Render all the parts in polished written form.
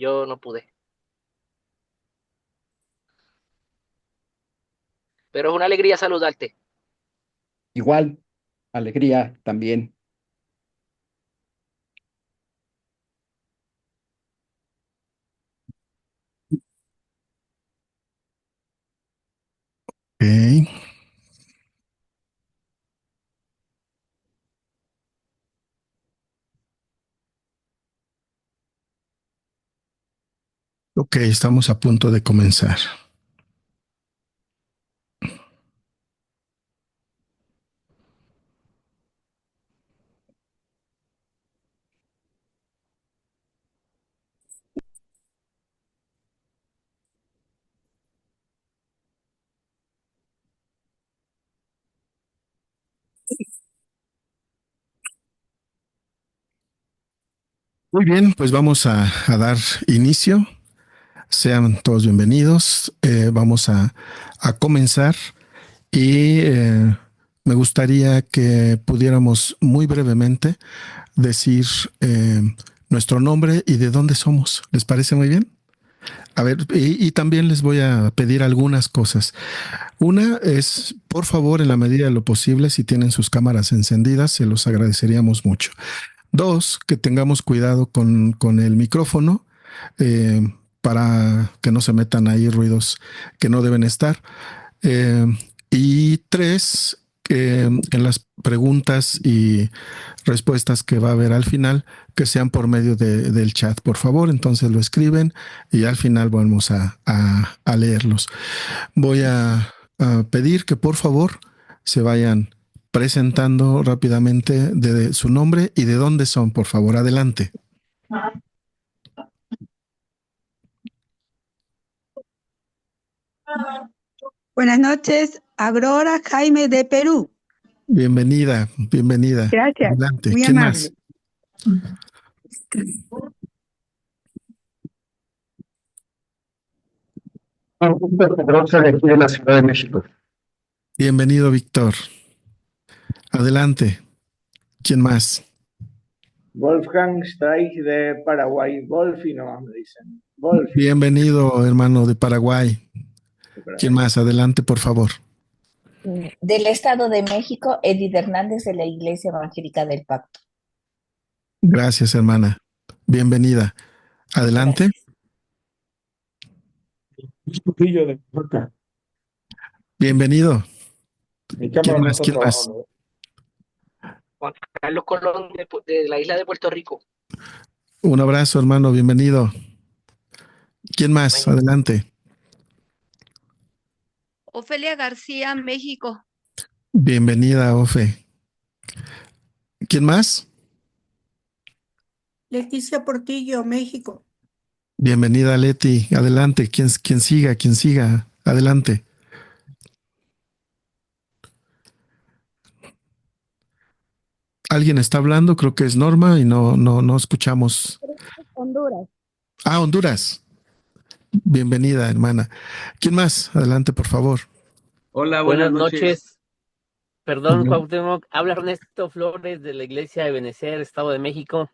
yo no pude. Pero es una alegría saludarte. Igual, alegría también. Ok, ok, estamos a punto de comenzar. Muy bien, pues vamos a dar inicio. Sean todos bienvenidos. Vamos a comenzar y me gustaría que pudiéramos muy brevemente decir eh, nuestro nombre y de dónde somos. ¿Les parece muy bien? A ver, y también les voy a pedir algunas cosas. Una es, por favor, en la medida de lo posible, si tienen sus cámaras encendidas, se los agradeceríamos mucho. Dos, que tengamos cuidado con el micrófono eh, para que no se metan ahí ruidos que no deben estar. Eh, y tres, que en las preguntas y respuestas que va a haber al final, que sean por medio del chat, por favor. Entonces lo escriben y al final vamos a leerlos. Voy a pedir que por favor se vayan presentando rápidamente de su nombre y de dónde son, por favor. Adelante. Buenas noches, Aurora Jaime de Perú. Bienvenida, bienvenida. Gracias, Adelante. muy ¿Quién amable. más? Pedrosa de aquí de la Ciudad de México. Bienvenido, Víctor. Adelante. ¿Quién más? Wolfgang Streich de Paraguay. Wolfi nomás me dicen. Wolfi. Bienvenido, hermano de Paraguay. De ¿Quién Paraguay. más? Adelante, por favor. Del Estado de México, Edith Hernández de la Iglesia Evangélica del Pacto. Gracias, hermana. Bienvenida. Adelante. Gracias. Trujillo de Oaxaca. Bienvenido. Mi ¿Quién cámara no más? está ¿Quién más? trabajando. Juan Carlos Colón de la isla de Puerto Rico. Un abrazo, hermano. Bienvenido. ¿Quién más? Amén. Adelante. Ofelia García, México. Bienvenida, Ofe. ¿Quién más? Leticia Portillo, México. Bienvenida, Leti. Adelante. ¿Quién siga? ¿Quién siga? Adelante. ¿Alguien está hablando? Creo que es Norma y no escuchamos. Honduras. Ah, Honduras. Bienvenida, hermana. ¿Quién más? Adelante, por favor. Hola, buenas Buenas noches. noches. Perdón, Cuauhtémoc. Habla Ernesto Flores de la iglesia de Benecer, Estado de México.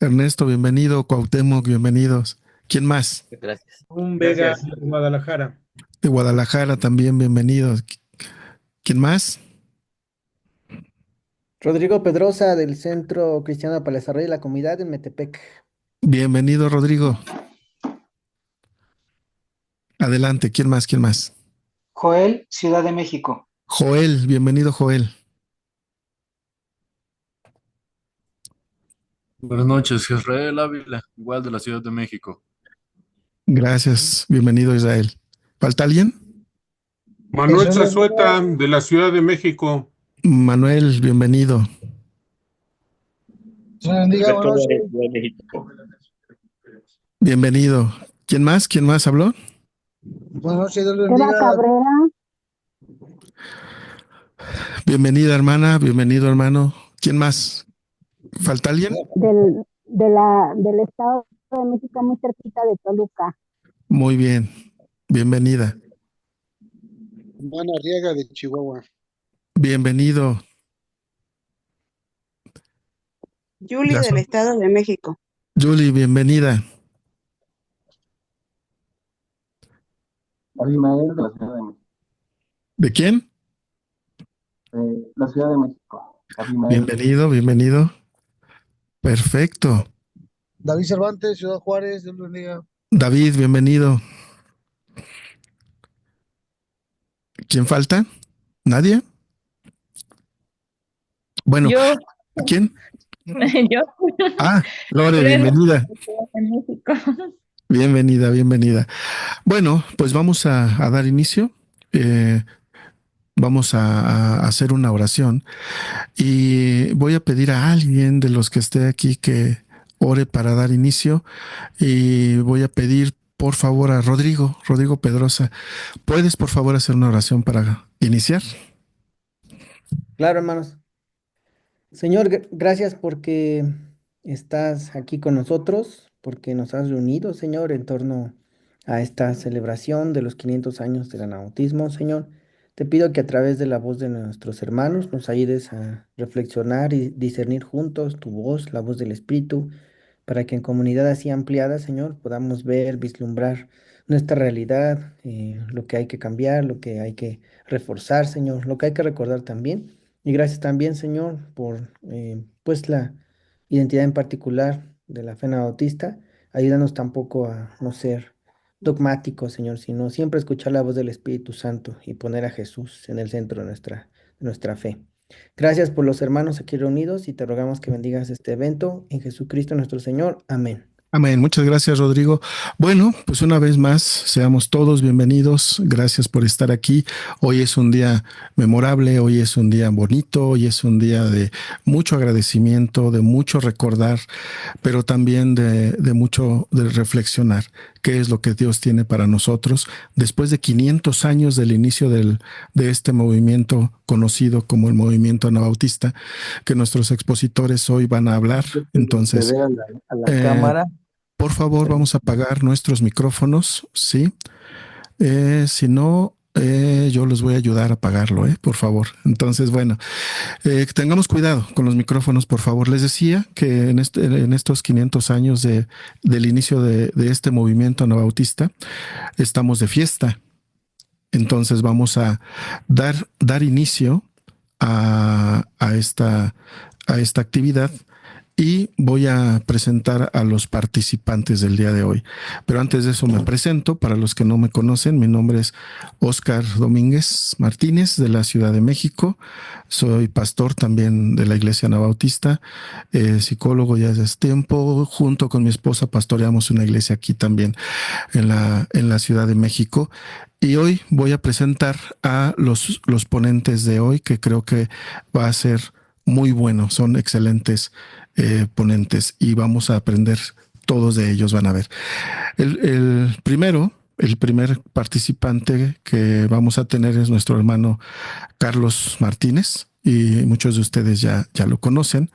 Ernesto, bienvenido. Cuauhtémoc, bienvenidos. ¿Quién más? Gracias. Un Vega Gracias. de Guadalajara. De Guadalajara también, bienvenidos. ¿Quién más? Rodrigo Pedrosa del Centro Cristiano para el Desarrollo de la Comunidad en Metepec. Bienvenido, Rodrigo. Adelante, ¿quién más? ¿Quién más? Joel, Ciudad de México. Joel, bienvenido, Joel. Buenas noches, Israel Ávila, igual de la Ciudad de México. Gracias, bienvenido, Israel. ¿Falta alguien? Manuel Zazueta, de la Ciudad de México. Manuel, bienvenido. Bendiga, buenas noches. de México. Bienvenido. ¿Quién más? ¿Quién más habló? Buenas noches, Dios les Eva bendiga. Cabrera. Bienvenida, hermana. Bienvenido, hermano. ¿Quién más? ¿Falta alguien? Del Estado de México, muy cerquita de Toluca. Muy bien. Bienvenida. Ana Arriaga de Chihuahua. Bienvenido. Julie del Estado de México. Julie, bienvenida. Abimael de la Ciudad de México. ¿De quién? La Ciudad de México. Abimael. Bienvenido, bienvenido. Perfecto. David Cervantes, Ciudad Juárez, Dios lo bendiga. David, bienvenido. ¿Quién falta? ¿Nadie? Bueno, Yo, ¿quién? yo. Ah, Lore, Lorena, bienvenida. en México. Bienvenida, bienvenida. Bueno, pues vamos a dar inicio. Vamos a hacer una oración y voy a pedir a alguien de los que esté aquí que ore para dar inicio y voy a pedir por favor a Rodrigo Pedrosa. ¿Puedes por favor hacer una oración para iniciar? Claro, hermanos. Señor, gracias porque estás aquí con nosotros, porque nos has reunido, Señor, en torno a esta celebración de los 500 años del anabautismo, Señor. Te pido que a través de la voz de nuestros hermanos nos ayudes a reflexionar y discernir juntos tu voz, la voz del Espíritu, para que en comunidad así ampliada, Señor, podamos ver, vislumbrar nuestra realidad, lo que hay que cambiar, lo que hay que reforzar, Señor, lo que hay que recordar también. Y gracias también, Señor, por pues la identidad en particular de la fe bautista. Ayúdanos tampoco a no ser dogmáticos, Señor, sino siempre escuchar la voz del Espíritu Santo y poner a Jesús en el centro de nuestra fe. Gracias por los hermanos aquí reunidos y te rogamos que bendigas este evento en Jesucristo nuestro Señor. Amén. Amén. Muchas gracias, Rodrigo. Bueno, pues una vez más, seamos todos bienvenidos. Gracias por estar aquí. Hoy es un día memorable, hoy es un día bonito, hoy es un día de mucho agradecimiento, de mucho recordar, pero también de mucho de reflexionar qué es lo que Dios tiene para nosotros después de 500 años del inicio de este movimiento conocido como el movimiento anabautista, que nuestros expositores hoy van a hablar. Entonces, a la cámara. por favor, vamos a apagar nuestros micrófonos, ¿sí? Si no, yo les voy a ayudar a apagarlo, por favor. Entonces, bueno, tengamos cuidado con los micrófonos, por favor. Les decía que en estos 500 años del inicio de este movimiento anabautista, estamos de fiesta. Entonces vamos a dar inicio a esta actividad. Y voy a presentar a los participantes del día de hoy. Pero antes de eso me presento. Para los que no me conocen, mi nombre es Óscar Domínguez Martínez de la Ciudad de México. Soy pastor también de la Iglesia Anabautista, psicólogo ya desde hace tiempo. Junto con mi esposa pastoreamos una iglesia aquí también en la Ciudad de México. Y hoy voy a presentar a los ponentes de hoy, que creo que va a ser muy bueno. Son excelentes ponentes y vamos a aprender todos de ellos, van a ver. El primer participante que vamos a tener es nuestro hermano Carlos Martínez y muchos de ustedes ya lo conocen.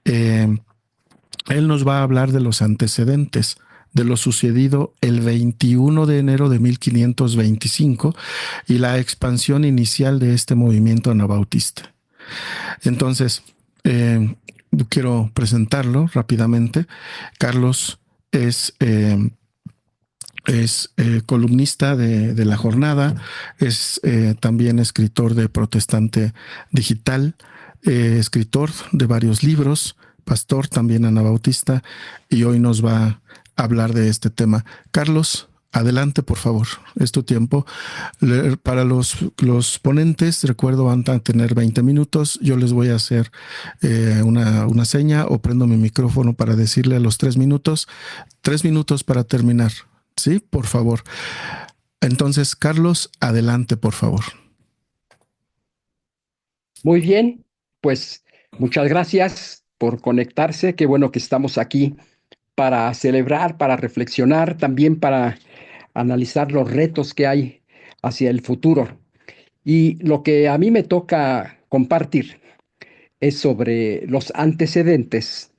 Él nos va a hablar de los antecedentes de lo sucedido el 21 de enero de 1525 y la expansión inicial de este movimiento anabautista. Entonces, quiero presentarlo rápidamente. Carlos es columnista de La Jornada, es también escritor de Protestante Digital, escritor de varios libros, pastor también anabautista, y hoy nos va a hablar de este tema. Carlos, adelante, por favor, es tu tiempo. Para los ponentes, recuerdo, van a tener 20 minutos. Yo les voy a hacer una seña o prendo mi micrófono para decirle a los 3 minutos para terminar. ¿Sí? Por favor. Entonces, Carlos, adelante, por favor. Muy bien, pues muchas gracias por conectarse. Qué bueno que estamos aquí para celebrar, para reflexionar, también para analizar los retos que hay hacia el futuro. Y lo que a mí me toca compartir es sobre los antecedentes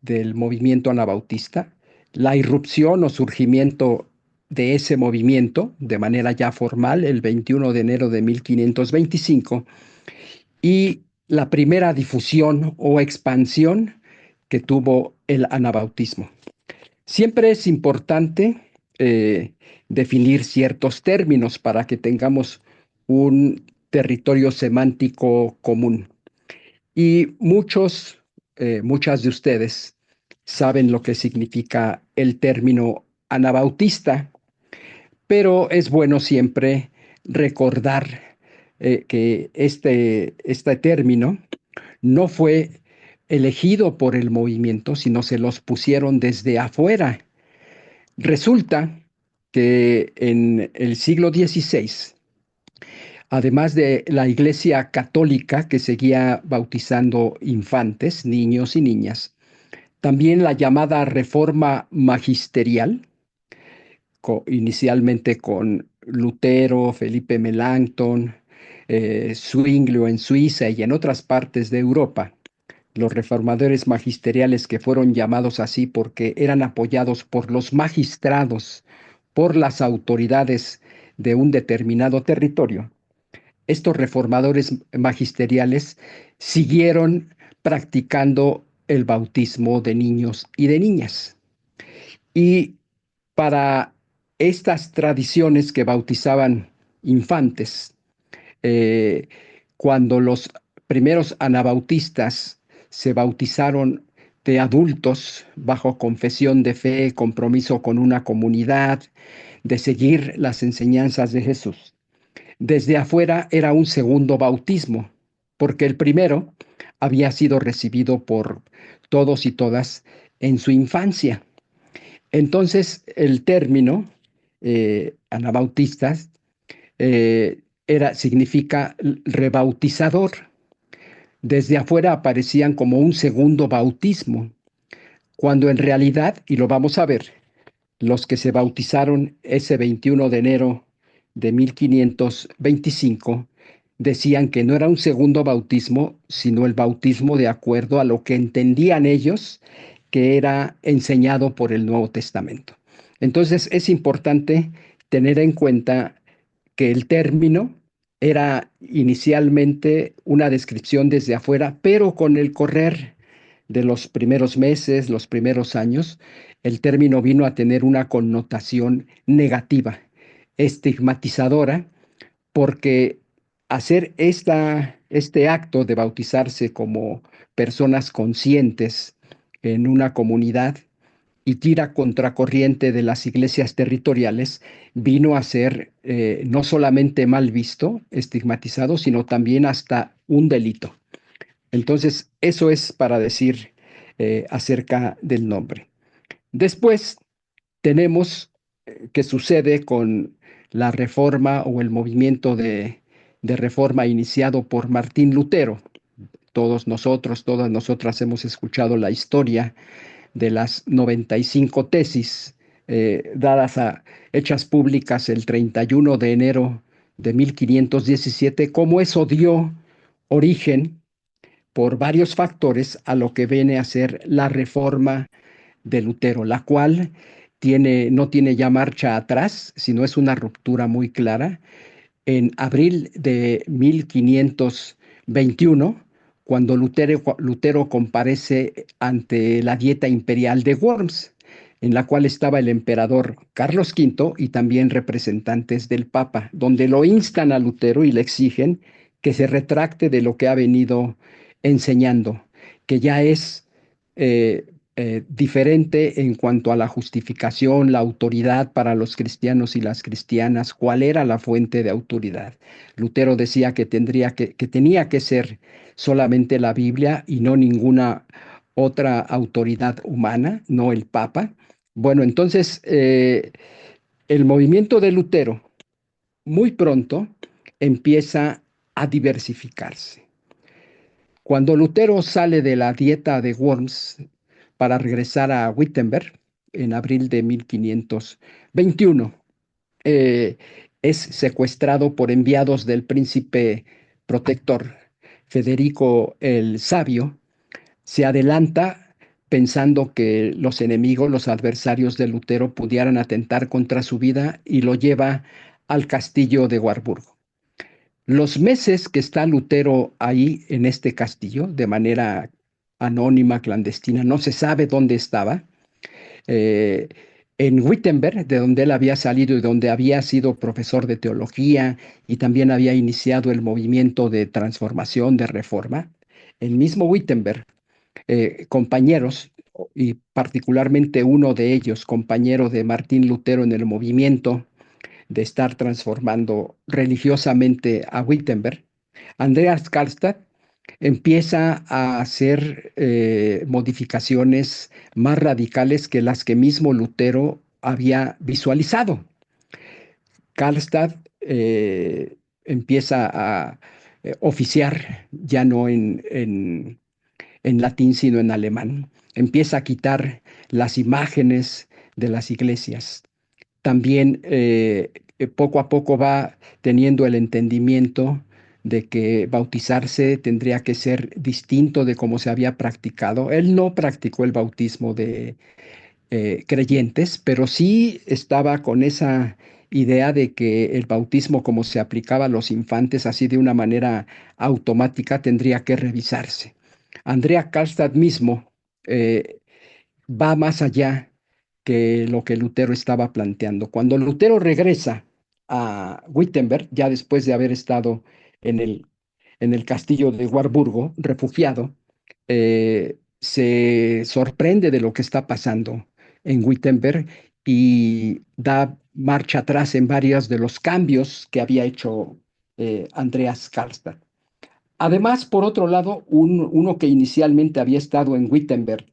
del movimiento anabautista, la irrupción o surgimiento de ese movimiento de manera ya formal el 21 de enero de 1525 y la primera difusión o expansión que tuvo el anabautismo. Siempre es importante definir ciertos términos para que tengamos un territorio semántico común. Y muchas de ustedes saben lo que significa el término anabautista, pero es bueno siempre recordar que este término no fue elegido por el movimiento, sino se los pusieron desde afuera. Resulta que en el siglo XVI, además de la Iglesia Católica que seguía bautizando infantes, niños y niñas, también la llamada Reforma Magisterial, inicialmente con Lutero, Felipe Melanchthon, Zwinglio en Suiza y en otras partes de Europa, los reformadores magisteriales, que fueron llamados así porque eran apoyados por los magistrados, por las autoridades de un determinado territorio. Estos reformadores magisteriales siguieron practicando el bautismo de niños y de niñas. Y para estas tradiciones que bautizaban infantes, cuando los primeros anabautistas se bautizaron de adultos bajo confesión de fe, compromiso con una comunidad, de seguir las enseñanzas de Jesús, desde afuera era un segundo bautismo, porque el primero había sido recibido por todos y todas en su infancia. Entonces, el término anabautistas significa rebautizador. Desde afuera aparecían como un segundo bautismo, cuando en realidad, y lo vamos a ver, los que se bautizaron ese 21 de enero de 1525 decían que no era un segundo bautismo, sino el bautismo de acuerdo a lo que entendían ellos que era enseñado por el Nuevo Testamento. Entonces es importante tener en cuenta que el término era inicialmente una descripción desde afuera, pero con el correr de los primeros meses, los primeros años, el término vino a tener una connotación negativa, estigmatizadora, porque hacer este acto de bautizarse como personas conscientes en una comunidad y tira contracorriente de las iglesias territoriales, vino a ser no solamente mal visto, estigmatizado, sino también hasta un delito. Entonces, eso es para decir acerca del nombre. Después tenemos qué sucede con la reforma o el movimiento de reforma iniciado por Martín Lutero. Todos nosotros, todas nosotras hemos escuchado la historia de las 95 tesis hechas públicas el 31 de enero de 1517, cómo eso dio origen por varios factores a lo que viene a ser la reforma de Lutero, la cual no tiene ya marcha atrás, sino es una ruptura muy clara. En abril de 1521, cuando Lutero comparece ante la Dieta Imperial de Worms, en la cual estaba el emperador Carlos V y también representantes del Papa, donde lo instan a Lutero y le exigen que se retracte de lo que ha venido enseñando, que ya es diferente en cuanto a la justificación, la autoridad para los cristianos y las cristianas, cuál era la fuente de autoridad. Lutero decía que tenía que ser solamente la Biblia y no ninguna otra autoridad humana, no el Papa. Bueno, entonces el movimiento de Lutero muy pronto empieza a diversificarse. Cuando Lutero sale de la Dieta de Worms para regresar a Wittenberg en abril de 1521, es secuestrado por enviados del príncipe protector Federico el Sabio. Se adelanta pensando que los enemigos, los adversarios de Lutero pudieran atentar contra su vida y lo lleva al castillo de Warburgo. Los meses que está Lutero ahí en este castillo, de manera anónima, clandestina, no se sabe dónde estaba, En Wittenberg, de donde él había salido y donde había sido profesor de teología y también había iniciado el movimiento de transformación, de reforma, el mismo Wittenberg, compañeros, y particularmente uno de ellos, compañero de Martín Lutero en el movimiento de estar transformando religiosamente a Wittenberg, Andreas Karlstadt empieza a hacer modificaciones más radicales que las que mismo Lutero había visualizado. Karlstadt empieza a oficiar ya no en latín, sino en alemán. Empieza a quitar las imágenes de las iglesias. También poco a poco va teniendo el entendimiento de que bautizarse tendría que ser distinto de cómo se había practicado. Él no practicó el bautismo de creyentes, pero sí estaba con esa idea de que el bautismo como se aplicaba a los infantes así de una manera automática tendría que revisarse. Andrea Karlstadt mismo eh, va más allá que lo que Lutero estaba planteando. Cuando Lutero regresa a Wittenberg, ya después de haber estado en el castillo de Warburgo, refugiado, se sorprende de lo que está pasando en Wittenberg y da marcha atrás en varios de los cambios que había hecho Andreas Karlstadt. Además, por otro lado, uno que inicialmente había estado en Wittenberg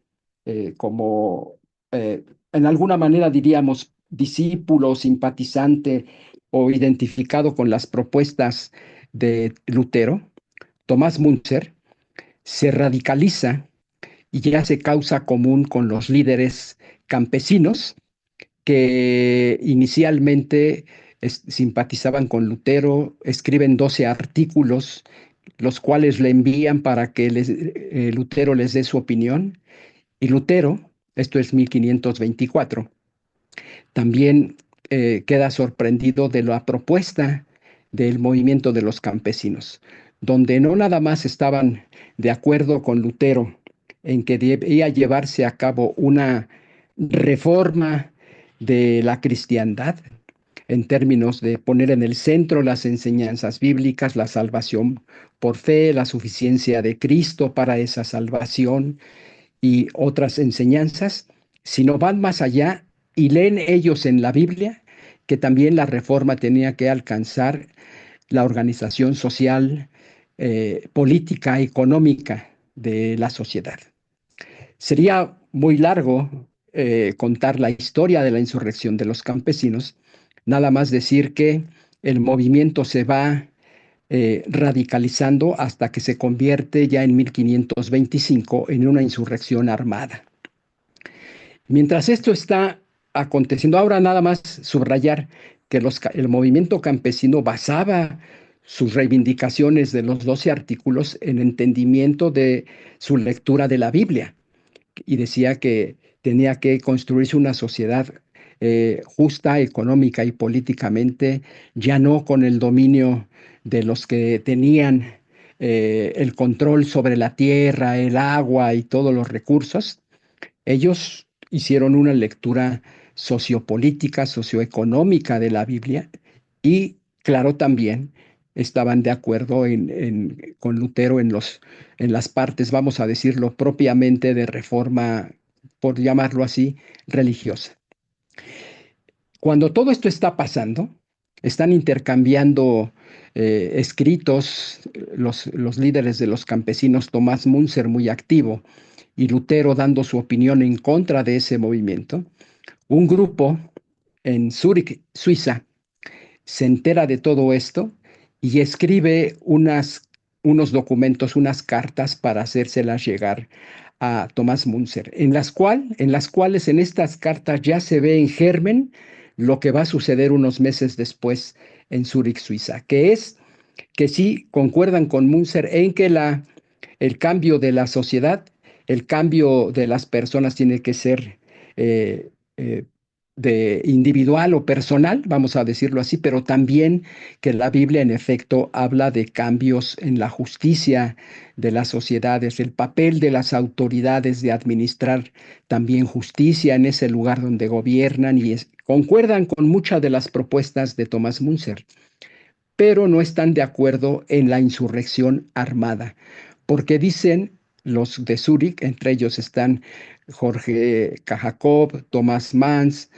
como, en alguna manera diríamos, discípulo, simpatizante o identificado con las propuestas de Lutero, Tomás Müntzer, se radicaliza y ya se causa común con los líderes campesinos que inicialmente simpatizaban con Lutero, escriben 12 artículos, los cuales le envían para que Lutero les dé su opinión. Y Lutero, esto es 1524, también queda sorprendido de la propuesta del movimiento de los campesinos, donde no nada más estaban de acuerdo con Lutero en que debía llevarse a cabo una reforma de la cristiandad en términos de poner en el centro las enseñanzas bíblicas, la salvación por fe, la suficiencia de Cristo para esa salvación y otras enseñanzas, sino van más allá y leen ellos en la Biblia que también la reforma tenía que alcanzar la organización social, política, económica de la sociedad. Sería muy largo contar la historia de la insurrección de los campesinos, nada más decir que el movimiento se va radicalizando hasta que se convierte ya en 1525 en una insurrección armada. Mientras esto está aconteciendo, ahora nada más subrayar que el movimiento campesino basaba sus reivindicaciones de los 12 artículos en entendimiento de su lectura de la Biblia y decía que tenía que construirse una sociedad justa, económica y políticamente, ya no con el dominio de los que tenían el control sobre la tierra, el agua y todos los recursos. Ellos hicieron una lectura sociopolítica, socioeconómica de la Biblia y, claro, también estaban de acuerdo con Lutero en las partes, vamos a decirlo, propiamente de reforma, por llamarlo así, religiosa. Cuando todo esto está pasando, están intercambiando escritos los líderes de los campesinos, Tomás Müntzer muy activo, y Lutero dando su opinión en contra de ese movimiento. Un grupo en Zúrich, Suiza, se entera de todo esto y escribe unos documentos, unas cartas para hacérselas llegar a Tomás Müntzer, en las cuales en estas cartas ya se ve en germen lo que va a suceder unos meses después en Zúrich, Suiza, que es que sí concuerdan con Müntzer en que el cambio de la sociedad, el cambio de las personas tiene que ser de individual o personal, vamos a decirlo así, pero también que la Biblia en efecto habla de cambios en la justicia de las sociedades, el papel de las autoridades de administrar también justicia en ese lugar donde gobiernan y concuerdan con muchas de las propuestas de Thomas Müntzer, pero no están de acuerdo en la insurrección armada, porque dicen los de Zúrich, entre ellos están Jorge Jacob, Thomas Manns,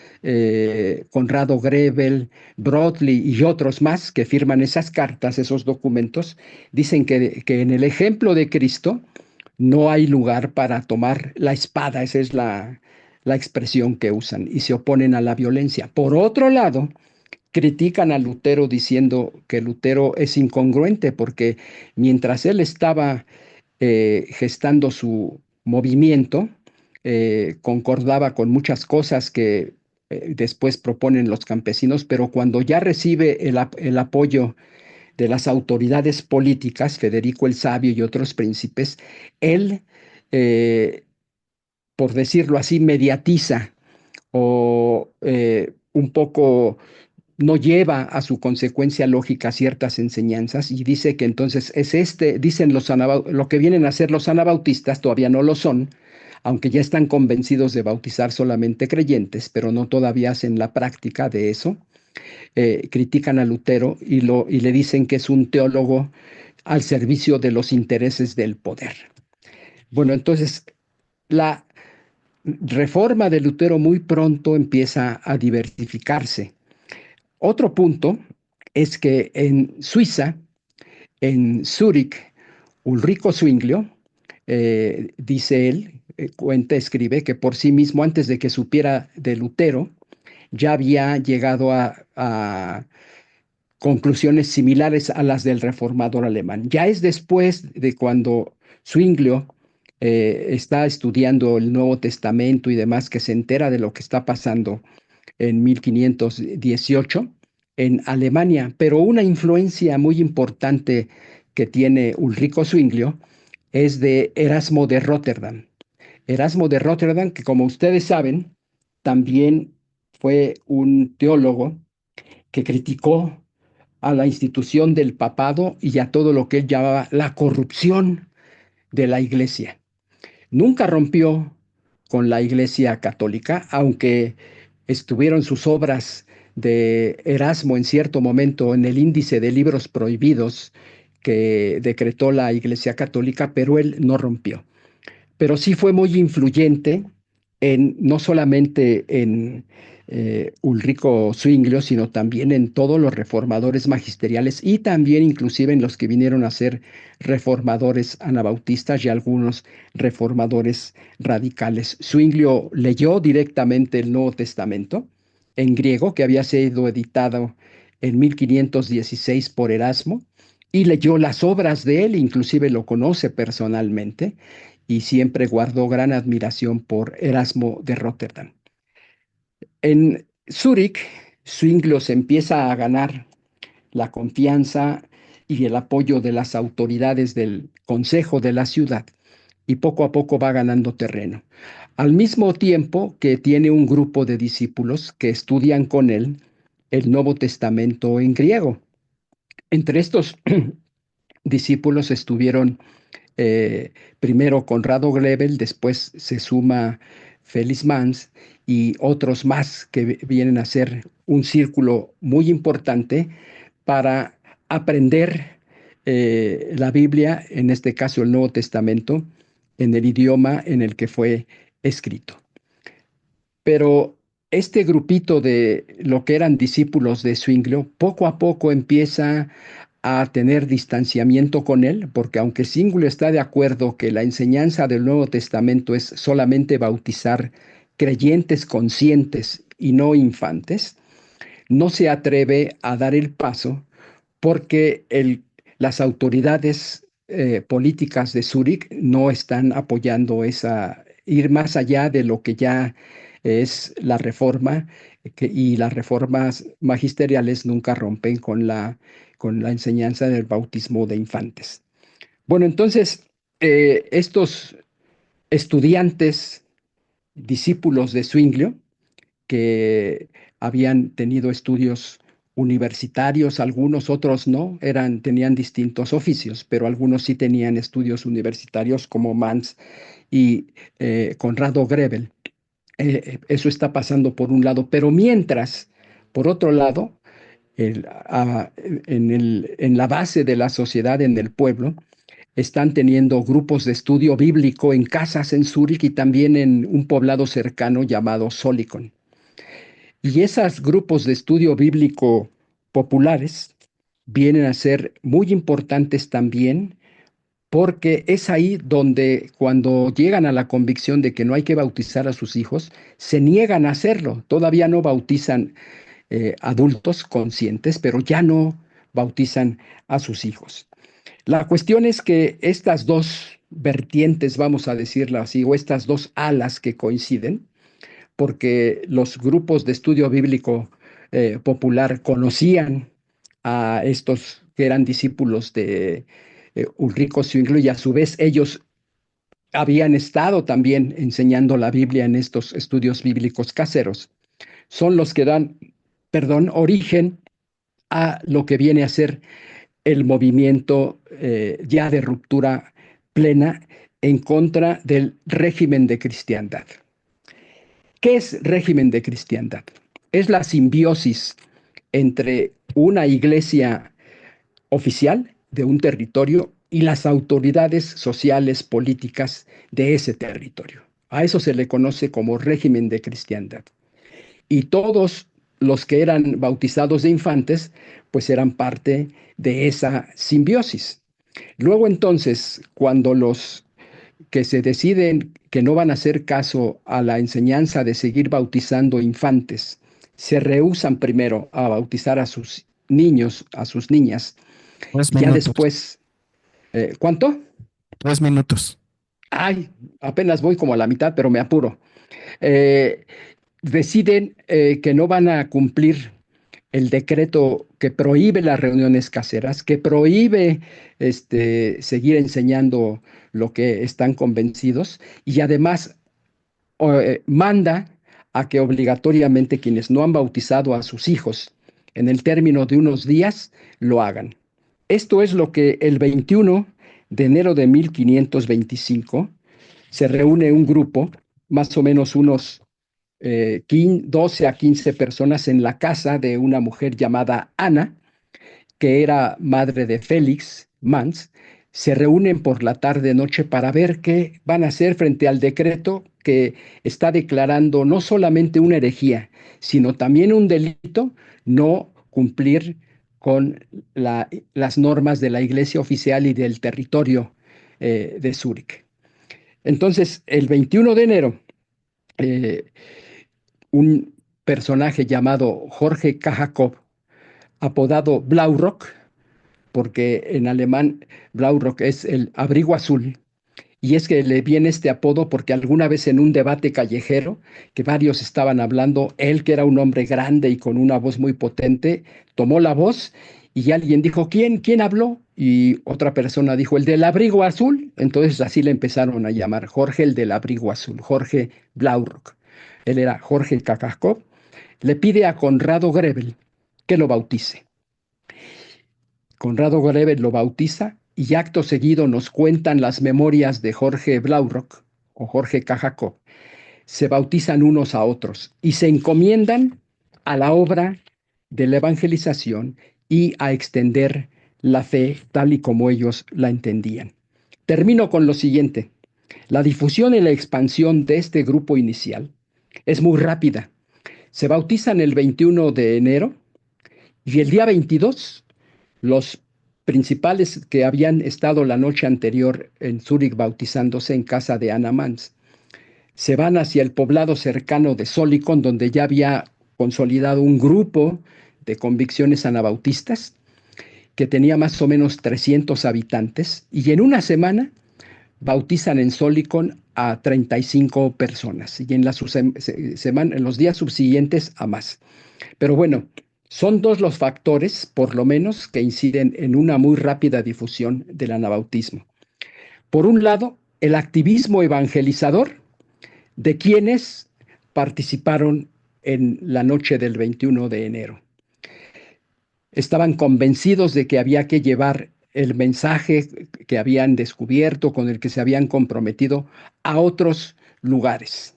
Conrado Grebel, Broadley y otros más que firman esas cartas, esos documentos, dicen que en el ejemplo de Cristo no hay lugar para tomar la espada, esa es la expresión que usan, y se oponen a la violencia. Por otro lado, critican a Lutero diciendo que Lutero es incongruente porque mientras él estaba gestando su movimiento, concordaba con muchas cosas que después proponen los campesinos, pero cuando ya recibe el apoyo de las autoridades políticas, Federico el Sabio y otros príncipes, él, por decirlo así, mediatiza o un poco no lleva a su consecuencia lógica ciertas enseñanzas y dice que entonces es dicen lo que vienen a ser los anabautistas, todavía no lo son, aunque ya están convencidos de bautizar solamente creyentes, pero no todavía hacen la práctica de eso. Critican a Lutero y le dicen que es un teólogo al servicio de los intereses del poder. Bueno, entonces la reforma de Lutero muy pronto empieza a diversificarse. Otro punto es que en Suiza, en Zúrich, Ulrico Zwinglio, dice él, cuenta, escribe que por sí mismo, antes de que supiera de Lutero, ya había llegado a conclusiones similares a las del reformador alemán. Ya es después de cuando Zwinglio está estudiando el Nuevo Testamento y demás, que se entera de lo que está pasando en 1518 en Alemania, pero una influencia muy importante que tiene Ulrico Zwinglio es de Erasmo de Rotterdam. Erasmo de Rotterdam, que como ustedes saben, también fue un teólogo que criticó a la institución del papado y a todo lo que él llamaba la corrupción de la iglesia. Nunca rompió con la iglesia católica, aunque estuvieron sus obras de Erasmo en cierto momento en el índice de libros prohibidos que decretó la iglesia católica, pero él no rompió. Pero sí fue muy influyente no solamente en Ulrico Zwinglio, sino también en todos los reformadores magisteriales y también inclusive en los que vinieron a ser reformadores anabautistas y algunos reformadores radicales. Zwinglio leyó directamente el Nuevo Testamento en griego, que había sido editado en 1516 por Erasmo, y leyó las obras de él, inclusive lo conoce personalmente, y siempre guardó gran admiración por Erasmo de Rotterdam. En Zúrich, Zwinglio se empieza a ganar la confianza y el apoyo de las autoridades del consejo de la ciudad y poco a poco va ganando terreno. Al mismo tiempo que tiene un grupo de discípulos que estudian con él el Nuevo Testamento en griego. Entre estos discípulos estuvieron primero Conrado Grebel, después se suma Felix Manz y otros más que vienen a ser un círculo muy importante para aprender la Biblia, en este caso el Nuevo Testamento, en el idioma en el que fue escrito. Pero este grupito de lo que eran discípulos de Zwinglio, poco a poco empieza a tener distanciamiento con él, porque aunque Zwinglio está de acuerdo que la enseñanza del Nuevo Testamento es solamente bautizar creyentes conscientes y no infantes, no se atreve a dar el paso porque las autoridades políticas de Zúrich no están apoyando ir más allá de lo que ya es la reforma, y las reformas magisteriales nunca rompen con la enseñanza del bautismo de infantes. Bueno, entonces, estos estudiantes, discípulos de Zwinglio, que habían tenido estudios universitarios, algunos, otros no, tenían distintos oficios, pero algunos sí tenían estudios universitarios como Mans y Conrado Grebel. Eso está pasando por un lado, pero mientras, por otro lado, en la base de la sociedad, en el pueblo, están teniendo grupos de estudio bíblico en casas en Zúrich y también en un poblado cercano llamado Solikon. Y esos grupos de estudio bíblico populares vienen a ser muy importantes también porque es ahí donde cuando llegan a la convicción de que no hay que bautizar a sus hijos, se niegan a hacerlo. Todavía no bautizan adultos conscientes, pero ya no bautizan a sus hijos. La cuestión es que estas dos vertientes, vamos a decirlo así, o estas dos alas que coinciden, porque los grupos de estudio bíblico popular conocían a estos que eran discípulos de Ulrico Zwingli y a su vez ellos habían estado también enseñando la Biblia en estos estudios bíblicos caseros. Son los que dan, origen a lo que viene a ser el movimiento ya de ruptura plena en contra del régimen de cristiandad. ¿Qué es régimen de cristiandad? Es la simbiosis entre una iglesia oficial de un territorio y las autoridades sociales, políticas de ese territorio. A eso se le conoce como régimen de cristiandad. Y todos los que eran bautizados de infantes, pues eran parte de esa simbiosis. Luego entonces, cuando los que se deciden que no van a hacer caso a la enseñanza de seguir bautizando infantes, se rehúsan primero a bautizar a sus niños, a sus niñas, ya después, ¿cuánto? 3 minutos. Ay, apenas voy como a la mitad, pero me apuro. Deciden que no van a cumplir el decreto que prohíbe las reuniones caseras, que prohíbe seguir enseñando lo que están convencidos y además manda a que obligatoriamente quienes no han bautizado a sus hijos en el término de unos días lo hagan. Esto es lo que el 21 de enero de 1525 se reúne un grupo, más o menos unos 12 a 15 personas en la casa de una mujer llamada Ana, que era madre de Félix Mans. Se reúnen por la tarde-noche para ver qué van a hacer frente al decreto que está declarando no solamente una herejía, sino también un delito no cumplir con las normas de la iglesia oficial y del territorio de Zúrich. Entonces, el 21 de enero, un personaje llamado Jorge Kajakov, apodado Blaurock, porque en alemán Blaurock es el abrigo azul, y es que le viene este apodo porque alguna vez en un debate callejero, que varios estaban hablando, él, que era un hombre grande y con una voz muy potente, tomó la voz y alguien dijo, ¿quién habló? Y otra persona dijo, el del abrigo azul. Entonces así le empezaron a llamar, Jorge el del abrigo azul, Jorge Blaurock. Él era Jorge Kajakov. Le pide a Conrado Grebel que lo bautice. Conrado Grebel lo bautiza y acto seguido nos cuentan las memorias de Jorge Blaurock o Jorge Kajakov. Se bautizan unos a otros y se encomiendan a la obra de la evangelización y a extender la fe tal y como ellos la entendían. Termino con lo siguiente. La difusión y la expansión de este grupo inicial es muy rápida. Se bautizan el 21 de enero y el día 22 los principales que habían estado la noche anterior en Zúrich bautizándose en casa de Ana Mans se van hacia el poblado cercano de Solikon, donde ya había consolidado un grupo de convicciones anabautistas que tenía más o menos 300 habitantes, y en una semana bautizan en Solikon a 35 personas, y en los días subsiguientes a más. Pero bueno, son dos los factores, por lo menos, que inciden en una muy rápida difusión del anabautismo. Por un lado, el activismo evangelizador de quienes participaron en la noche del 21 de enero. Estaban convencidos de que había que llevar el mensaje que habían descubierto, con el que se habían comprometido, a otros lugares.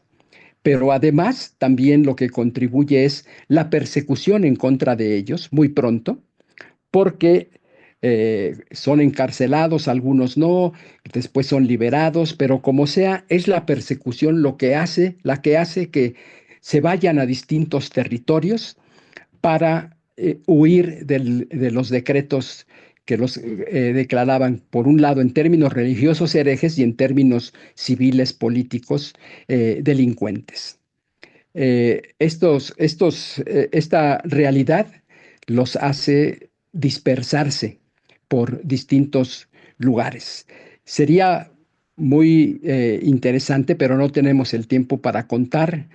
Pero además también lo que contribuye es la persecución en contra de ellos muy pronto, porque son encarcelados, algunos no, después son liberados, pero como sea, es la persecución la que hace que se vayan a distintos territorios para huir de los decretos que los declaraban, por un lado, en términos religiosos herejes y en términos civiles políticos delincuentes. Esta realidad los hace dispersarse por distintos lugares. Sería muy interesante, pero no tenemos el tiempo para contar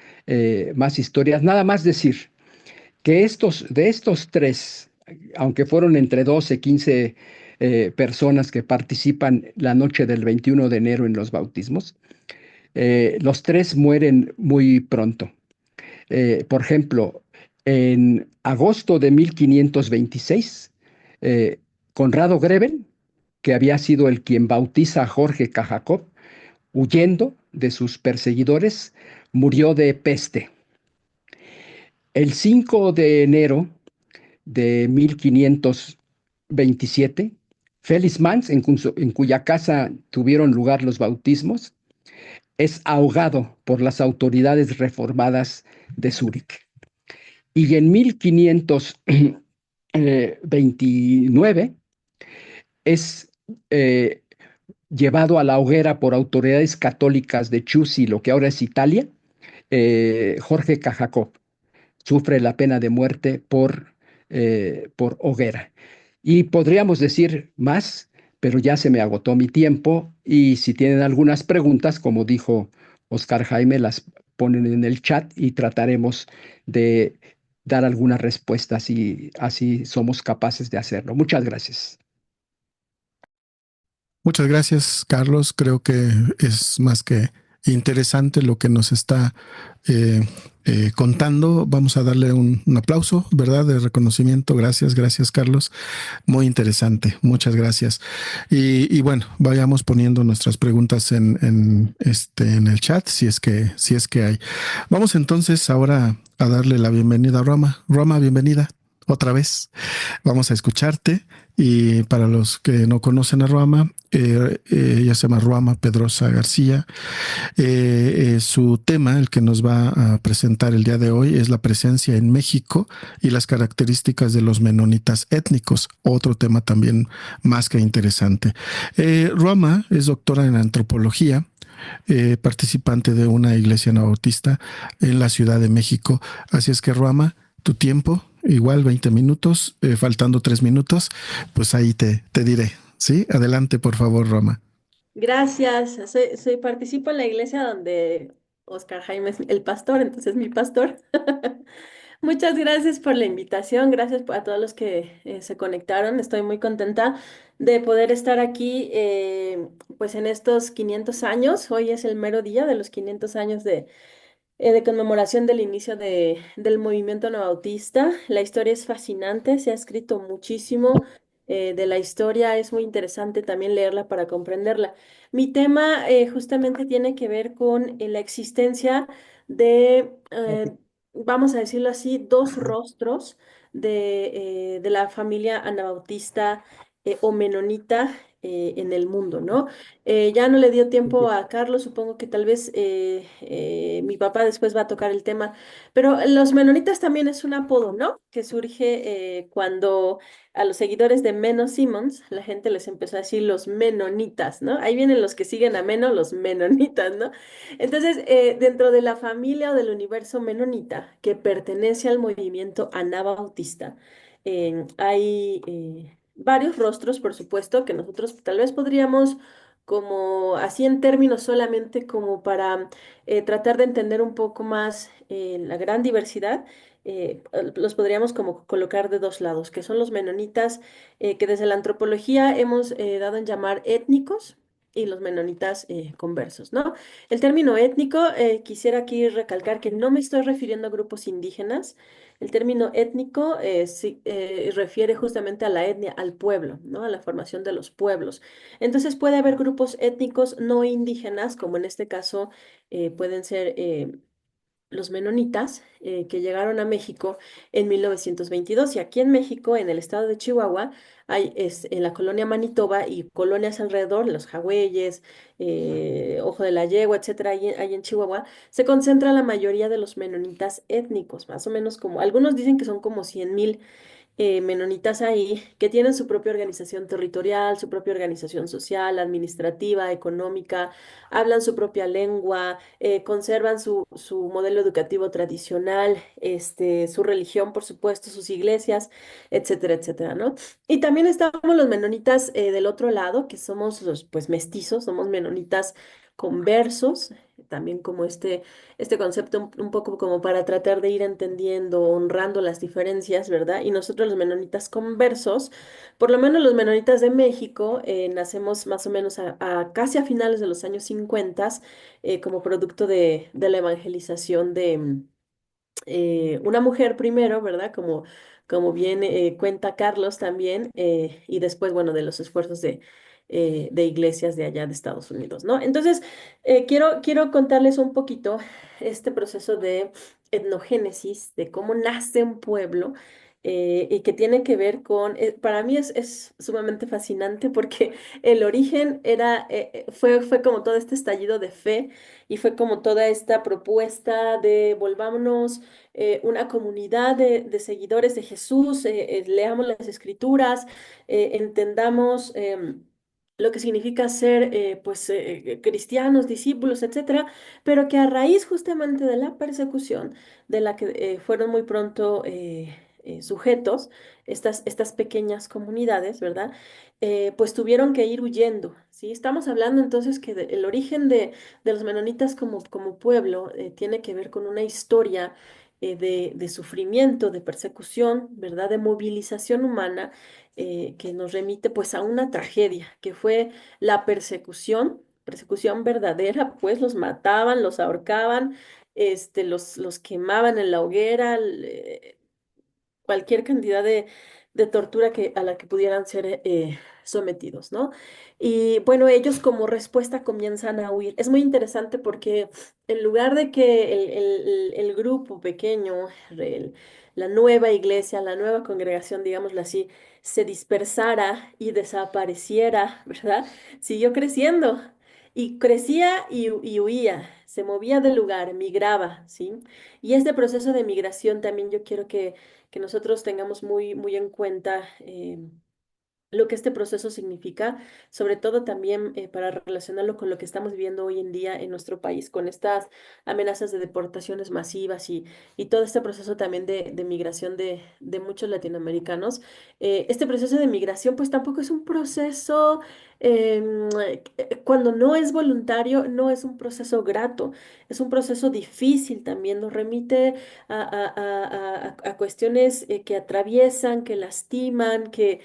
más historias. Nada más decir que de estos tres, aunque fueron entre 12 y 15 personas que participan la noche del 21 de enero en los bautismos, los tres mueren muy pronto. Por ejemplo, en agosto de 1526, Conrado Greven, que había sido el quien bautiza a Jorge Cajacob, huyendo de sus perseguidores, murió de peste. El 5 de enero de 1527, Félix Mans, en cuya casa tuvieron lugar los bautismos, es ahogado por las autoridades reformadas de Zúrich. Y en 1529 es llevado a la hoguera por autoridades católicas de Chiusi, lo que ahora es Italia, Jorge Cajacob. Sufre la pena de muerte por hoguera. Y podríamos decir más, pero ya se me agotó mi tiempo y si tienen algunas preguntas, como dijo Oscar Jaime, las ponen en el chat y trataremos de dar algunas respuestas y así somos capaces de hacerlo. Muchas gracias. Muchas gracias, Carlos. Creo que es más que interesante lo que nos está contando. Vamos a darle un aplauso, ¿verdad? De reconocimiento. Gracias, gracias, Carlos. Muy interesante. Muchas gracias. Y bueno, vayamos poniendo nuestras preguntas en el chat, si es que hay. Vamos entonces ahora a darle la bienvenida a Roma. Roma, bienvenida otra vez. Vamos a escucharte. Y para los que no conocen a Ruama, ella se llama Ruama Pedrosa García. Su tema, el que nos va a presentar el día de hoy, es la presencia en México y las características de los menonitas étnicos. Otro tema también más que interesante. Ruama es doctora en antropología. Participante de una iglesia anabautista en la Ciudad de México. Así es que, Ruama, tu tiempo, igual 20 minutos, faltando 3 minutos, pues ahí te diré. ¿Sí? Adelante, por favor, Roma. Gracias. Participo en la iglesia donde Oscar Jaime es el pastor, entonces mi pastor. Muchas gracias por la invitación, gracias a todos los que se conectaron. Estoy muy contenta de poder estar aquí pues en estos 500 años. Hoy es el mero día de los 500 años de conmemoración del inicio del movimiento anabautista. La historia es fascinante, se ha escrito muchísimo de la historia, es muy interesante también leerla para comprenderla. Mi tema justamente tiene que ver con la existencia de, vamos a decirlo así, dos rostros de la familia anabautista o menonita en el mundo, ¿no? Ya no le dio tiempo a Carlos, supongo que tal vez mi papá después va a tocar el tema, pero los menonitas también es un apodo, ¿no? Que surge cuando a los seguidores de Menno Simons la gente les empezó a decir los menonitas, ¿no? Ahí vienen los que siguen a Menno, los menonitas, ¿no? Entonces, dentro de la familia o del universo menonita que pertenece al movimiento anabautista, hay varios rostros, por supuesto, que nosotros tal vez podríamos como así en términos solamente como para tratar de entender un poco más la gran diversidad, los podríamos como colocar de dos lados, que son los menonitas, que desde la antropología hemos dado en llamar étnicos, y los menonitas conversos, ¿no? El término étnico, quisiera aquí recalcar que no me estoy refiriendo a grupos indígenas. El término étnico refiere justamente a la etnia, al pueblo, ¿no? A la formación de los pueblos. Entonces puede haber grupos étnicos no indígenas, como en este caso pueden ser los menonitas que llegaron a México en 1922. Y aquí en México, en el estado de Chihuahua, en la colonia Manitoba y colonias alrededor, los Jagüeyes, Ojo de la Yegua, etcétera, ahí en Chihuahua, se concentra la mayoría de los menonitas étnicos, más o menos como, algunos dicen que son como 100,000 menonitas ahí que tienen su propia organización territorial, su propia organización social, administrativa, económica, hablan su propia lengua, conservan su modelo educativo tradicional, su religión, por supuesto, sus iglesias, etcétera, etcétera, ¿no? Y también estamos los menonitas del otro lado, que somos los, pues, mestizos, somos menonitas conversos, también como este concepto un poco como para tratar de ir entendiendo, honrando las diferencias, ¿verdad? Y nosotros los menonitas conversos, por lo menos los menonitas de México, nacemos más o menos casi a finales de los años 50 como producto de la evangelización de una mujer primero, ¿verdad? Como bien cuenta Carlos también, y después, bueno, de los esfuerzos de iglesias de allá de Estados Unidos, ¿no? Entonces, quiero contarles un poquito este proceso de etnogénesis, de cómo nace un pueblo. Y que tiene que ver con, para mí es sumamente fascinante porque el origen fue como todo este estallido de fe y fue como toda esta propuesta de volvámonos una comunidad de seguidores de Jesús, leamos las escrituras, entendamos lo que significa ser pues, cristianos, discípulos, etcétera, pero que a raíz justamente de la persecución de la que fueron muy pronto sujetos, estas pequeñas comunidades, ¿verdad? Pues tuvieron que ir huyendo, ¿sí? Estamos hablando entonces que el origen de los menonitas como pueblo tiene que ver con una historia de sufrimiento, de persecución, ¿verdad? De movilización humana que nos remite pues a una tragedia, que fue la persecución verdadera, pues los mataban, los ahorcaban, los quemaban en la hoguera, cualquier cantidad de tortura a la que pudieran ser sometidos, ¿no? Y bueno, ellos como respuesta comienzan a huir. Es muy interesante porque en lugar de que el grupo pequeño, la nueva iglesia, la nueva congregación, digámoslo así, se dispersara y desapareciera, ¿verdad? Siguió creciendo. Y crecía y huía, se movía del lugar, migraba, ¿sí? Y este proceso de migración también yo quiero que nosotros tengamos muy, muy en cuenta lo que este proceso significa, sobre todo también para relacionarlo con lo que estamos viviendo hoy en día en nuestro país, con estas amenazas de deportaciones masivas y todo este proceso también de migración de muchos latinoamericanos. Este proceso de migración pues tampoco es un proceso, cuando no es voluntario, no es un proceso grato, es un proceso difícil también, nos remite a cuestiones que atraviesan, que lastiman, que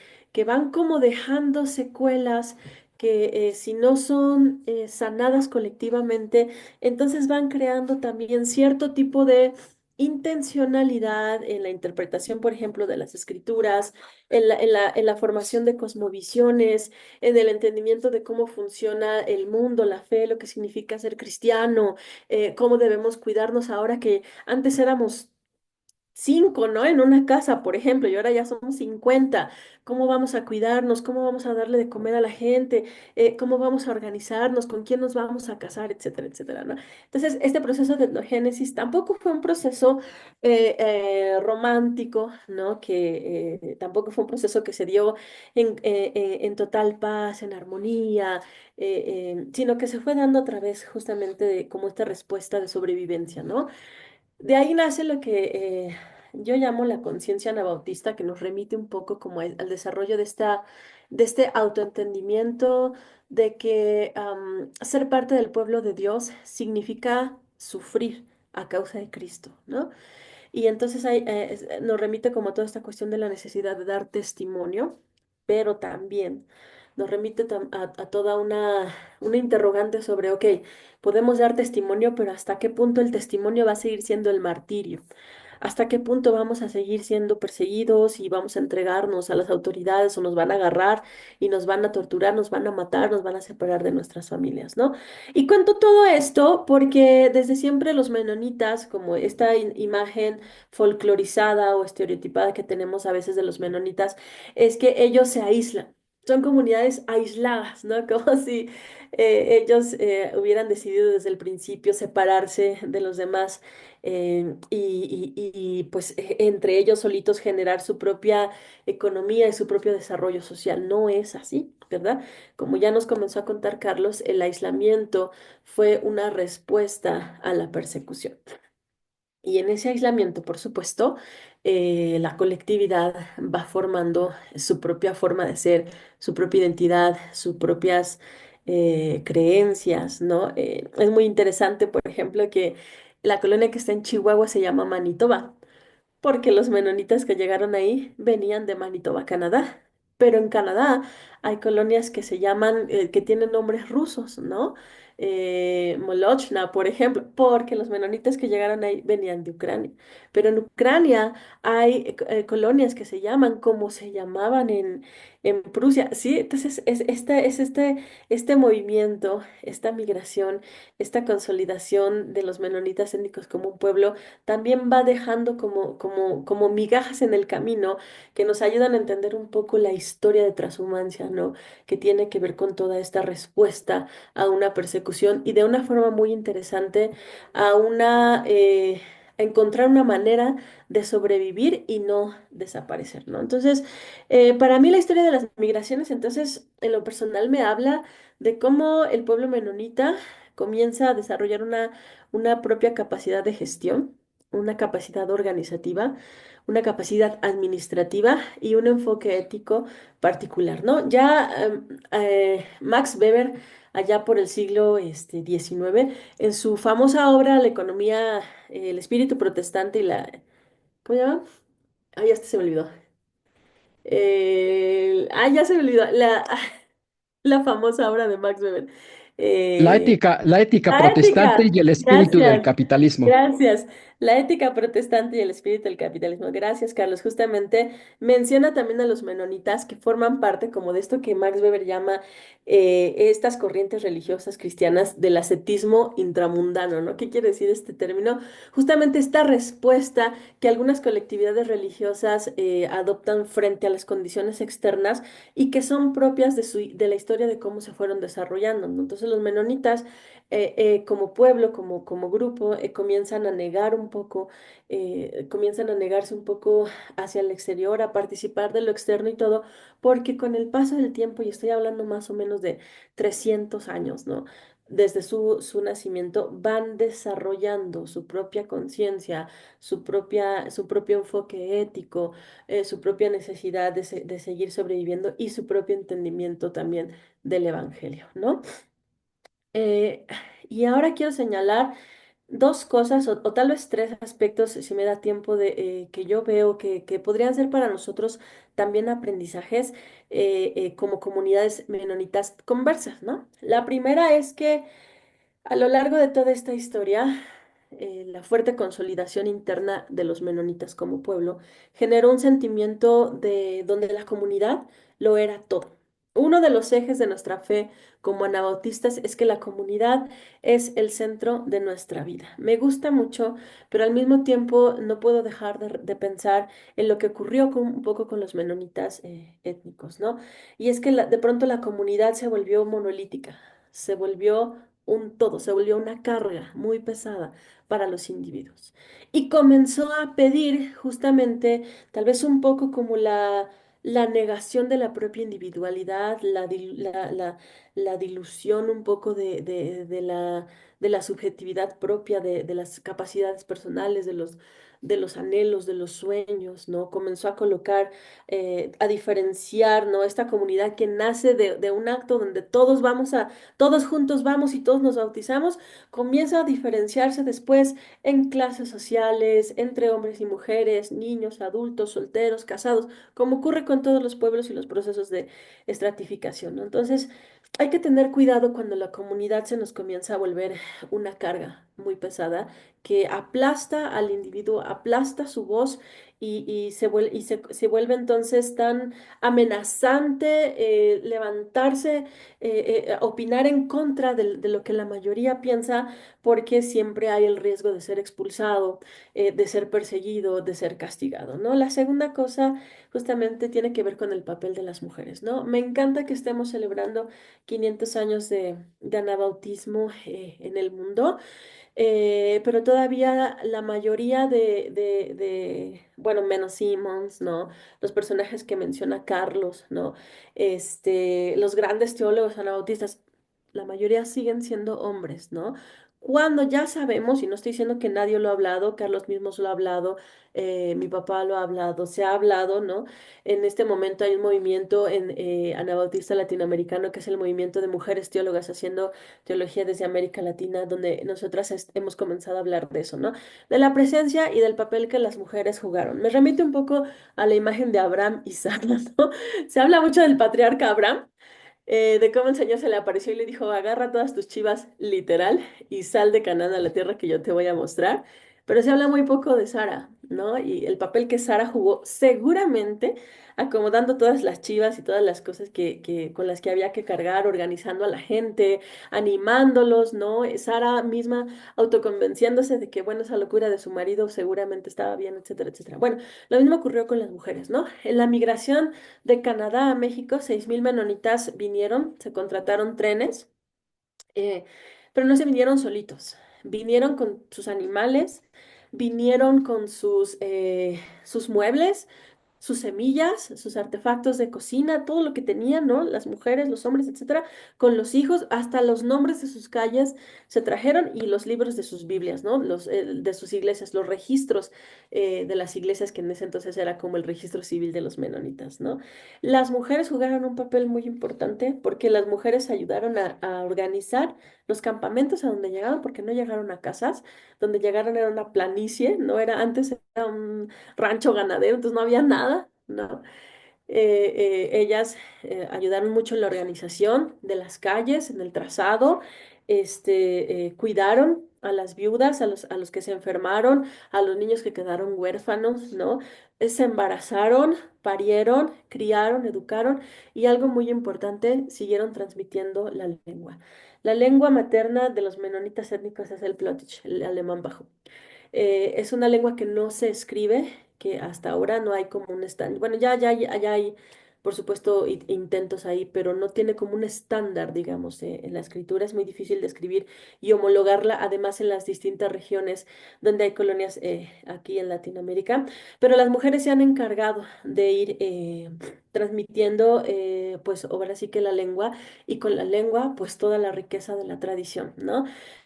van como dejando secuelas que si no son sanadas colectivamente, entonces van creando también cierto tipo de intencionalidad en la interpretación, por ejemplo, de las escrituras, en la formación de cosmovisiones, en el entendimiento de cómo funciona el mundo, la fe, lo que significa ser cristiano, cómo debemos cuidarnos ahora que antes éramos 5, ¿no? En una casa, por ejemplo, y ahora ya somos 50. ¿Cómo vamos a cuidarnos? ¿Cómo vamos a darle de comer a la gente? ¿Cómo vamos a organizarnos? ¿Con quién nos vamos a casar? Etcétera, etcétera, ¿no? Entonces, este proceso de etnogénesis tampoco fue un proceso romántico, ¿no? Que tampoco fue un proceso que se dio en total paz, en armonía, sino que se fue dando a través justamente de como esta respuesta de sobrevivencia, ¿no? De ahí nace lo que yo llamo la conciencia anabautista, que nos remite un poco como al desarrollo de este autoentendimiento, de que ser parte del pueblo de Dios significa sufrir a causa de Cristo, ¿no? Y entonces ahí, nos remite como toda esta cuestión de la necesidad de dar testimonio, pero también nos remite a toda una interrogante sobre, ok, podemos dar testimonio, pero ¿hasta qué punto el testimonio va a seguir siendo el martirio? ¿Hasta qué punto vamos a seguir siendo perseguidos y vamos a entregarnos a las autoridades o nos van a agarrar y nos van a torturar, nos van a matar, nos van a separar de nuestras familias, ¿no? Y cuento todo esto porque desde siempre los menonitas, como esta imagen folclorizada o estereotipada que tenemos a veces de los menonitas, es que ellos se aíslan. Son comunidades aisladas, ¿no? Como si ellos hubieran decidido desde el principio separarse de los demás pues entre ellos solitos generar su propia economía y su propio desarrollo social. No es así, ¿verdad? Como ya nos comenzó a contar Carlos, el aislamiento fue una respuesta a la persecución. Y en ese aislamiento, por supuesto, la colectividad va formando su propia forma de ser, su propia identidad, sus propias creencias, ¿no? Es muy interesante, por ejemplo, que la colonia que está en Chihuahua se llama Manitoba porque los menonitas que llegaron ahí venían de Manitoba, Canadá. Pero en Canadá hay colonias que se llaman, que tienen nombres rusos, ¿no? Molochna, por ejemplo, porque los menonitas que llegaron ahí venían de Ucrania. Pero en Ucrania hay colonias que se llaman como se llamaban en Prusia, ¿sí? Entonces este movimiento, esta migración, esta consolidación de los menonitas étnicos como un pueblo también va dejando como migajas en el camino que nos ayudan a entender un poco la historia de transhumancia, ¿no? Que tiene que ver con toda esta respuesta a una persecución y de una forma muy interesante a encontrar una manera de sobrevivir y no desaparecer, ¿no? Entonces, para mí la historia de las migraciones, entonces, en lo personal me habla de cómo el pueblo menonita comienza a desarrollar una propia capacidad de gestión, una capacidad organizativa, una capacidad administrativa y un enfoque ético particular, ¿no? Ya Max Weber, allá por el siglo XIX, en su famosa obra La economía, el espíritu protestante y la... ¿Cómo se llama? Ay, ya hasta se me olvidó. Ya se me olvidó. La famosa obra de Max Weber. Eh, La ética la protestante ética, y el espíritu del gracias, capitalismo. gracias. La ética protestante y el espíritu del capitalismo. Gracias, Carlos. Justamente menciona también a los menonitas que forman parte como de esto que Max Weber llama estas corrientes religiosas cristianas del ascetismo intramundano, ¿no? ¿Qué quiere decir este término? Justamente esta respuesta que algunas colectividades religiosas adoptan frente a las condiciones externas y que son propias de la historia de cómo se fueron desarrollando, ¿no? Entonces los menonitas como pueblo, como grupo, comienzan a negar un poco, comienzan a negarse un poco hacia el exterior, a participar de lo externo y todo, porque con el paso del tiempo, y estoy hablando más o menos de 300 años, ¿no? Desde su nacimiento, van desarrollando su propia conciencia, su propio enfoque ético, su propia necesidad de seguir sobreviviendo y su propio entendimiento también del Evangelio, ¿no? Eh, y ahora quiero señalar dos cosas o tal vez tres aspectos, si me da tiempo, que yo veo que podrían ser para nosotros también aprendizajes como comunidades menonitas conversas, ¿no? La primera es que a lo largo de toda esta historia, la fuerte consolidación interna de los menonitas como pueblo generó un sentimiento de donde la comunidad lo era todo. Uno de los ejes de nuestra fe como anabautistas es que la comunidad es el centro de nuestra vida. Me gusta mucho, pero al mismo tiempo no puedo dejar de pensar en lo que ocurrió un poco con los menonitas étnicos, ¿no? Y es que de pronto la comunidad se volvió monolítica, se volvió un todo, se volvió una carga muy pesada para los individuos. Y comenzó a pedir justamente, tal vez un poco como la negación de la propia individualidad, la dilución un poco de la subjetividad propia, de las capacidades personales, de los anhelos, de los sueños, ¿no? Comenzó a colocar, a diferenciar, ¿no? Esta comunidad que nace de un acto donde todos juntos vamos y todos nos bautizamos, comienza a diferenciarse después en clases sociales, entre hombres y mujeres, niños, adultos, solteros, casados, como ocurre con todos los pueblos y los procesos de estratificación, ¿no? Entonces, hay que tener cuidado cuando la comunidad se nos comienza a volver una carga muy pesada que aplasta al individuo, aplasta su voz se vuelve entonces tan amenazante levantarse, opinar en contra de lo que la mayoría piensa, porque siempre hay el riesgo de ser expulsado, de ser perseguido, de ser castigado, ¿no? La segunda cosa justamente tiene que ver con el papel de las mujeres, ¿no? Me encanta que estemos celebrando 500 años de anabautismo en el mundo, pero todavía la mayoría bueno, menos Simmons, ¿no? Los personajes que menciona Carlos, ¿no? Los grandes teólogos anabautistas, la mayoría siguen siendo hombres, ¿no? Cuando ya sabemos, y no estoy diciendo que nadie lo ha hablado, Carlos mismo lo ha hablado, mi papá lo ha hablado, se ha hablado, ¿no? En este momento hay un movimiento en anabautista latinoamericano que es el movimiento de mujeres teólogas haciendo teología desde América Latina, donde nosotras hemos comenzado a hablar de eso, ¿no? De la presencia y del papel que las mujeres jugaron. Me remite un poco a la imagen de Abraham y Sara, ¿no? Se habla mucho del patriarca Abraham, de cómo el Señor se le apareció y le dijo, agarra todas tus chivas, literal, y sal de Canaán a la tierra que yo te voy a mostrar. Pero se habla muy poco de Sara, ¿no? Y el papel que Sara jugó, seguramente acomodando todas las chivas y todas las cosas con las que había que cargar, organizando a la gente, animándolos, ¿no? Sara misma autoconvenciéndose de que, bueno, esa locura de su marido seguramente estaba bien, etcétera, etcétera. Bueno, lo mismo ocurrió con las mujeres, ¿no? En la migración de Canadá a México, 6.000 menonitas vinieron, se contrataron trenes, eh, pero no se vinieron solitos, vinieron con sus animales, vinieron con sus muebles, sus semillas, sus artefactos de cocina, todo lo que tenían, ¿no? Las mujeres, los hombres, etcétera, con los hijos, hasta los nombres de sus calles se trajeron y los libros de sus Biblias, ¿no? De sus iglesias, los registros de las iglesias, que en ese entonces era como el registro civil de los menonitas, ¿no? Las mujeres jugaron un papel muy importante porque las mujeres ayudaron a organizar los campamentos a donde llegaban, porque no llegaron a casas, donde llegaron era una planicie, no era antes, era un rancho ganadero, entonces no había nada, ¿no? Ellas ayudaron mucho en la organización de las calles, en el trazado, cuidaron a las viudas, a los que se enfermaron, a los niños que quedaron huérfanos, ¿no? Se embarazaron, parieron, criaron, educaron y algo muy importante, siguieron transmitiendo la lengua. La lengua materna de los menonitas étnicos es el Plotich, el alemán bajo. Es una lengua que no se escribe, que hasta ahora no hay como un estándar. Bueno, ya hay, por supuesto, intentos ahí, pero no tiene como un estándar, digamos, en la escritura. Es muy difícil de escribir y homologarla, además en las distintas regiones donde hay colonias aquí en Latinoamérica. Pero las mujeres se han encargado de ir transmitiendo, pues, ahora sí que la lengua, y con la lengua, pues, toda la riqueza de la tradición, ¿no?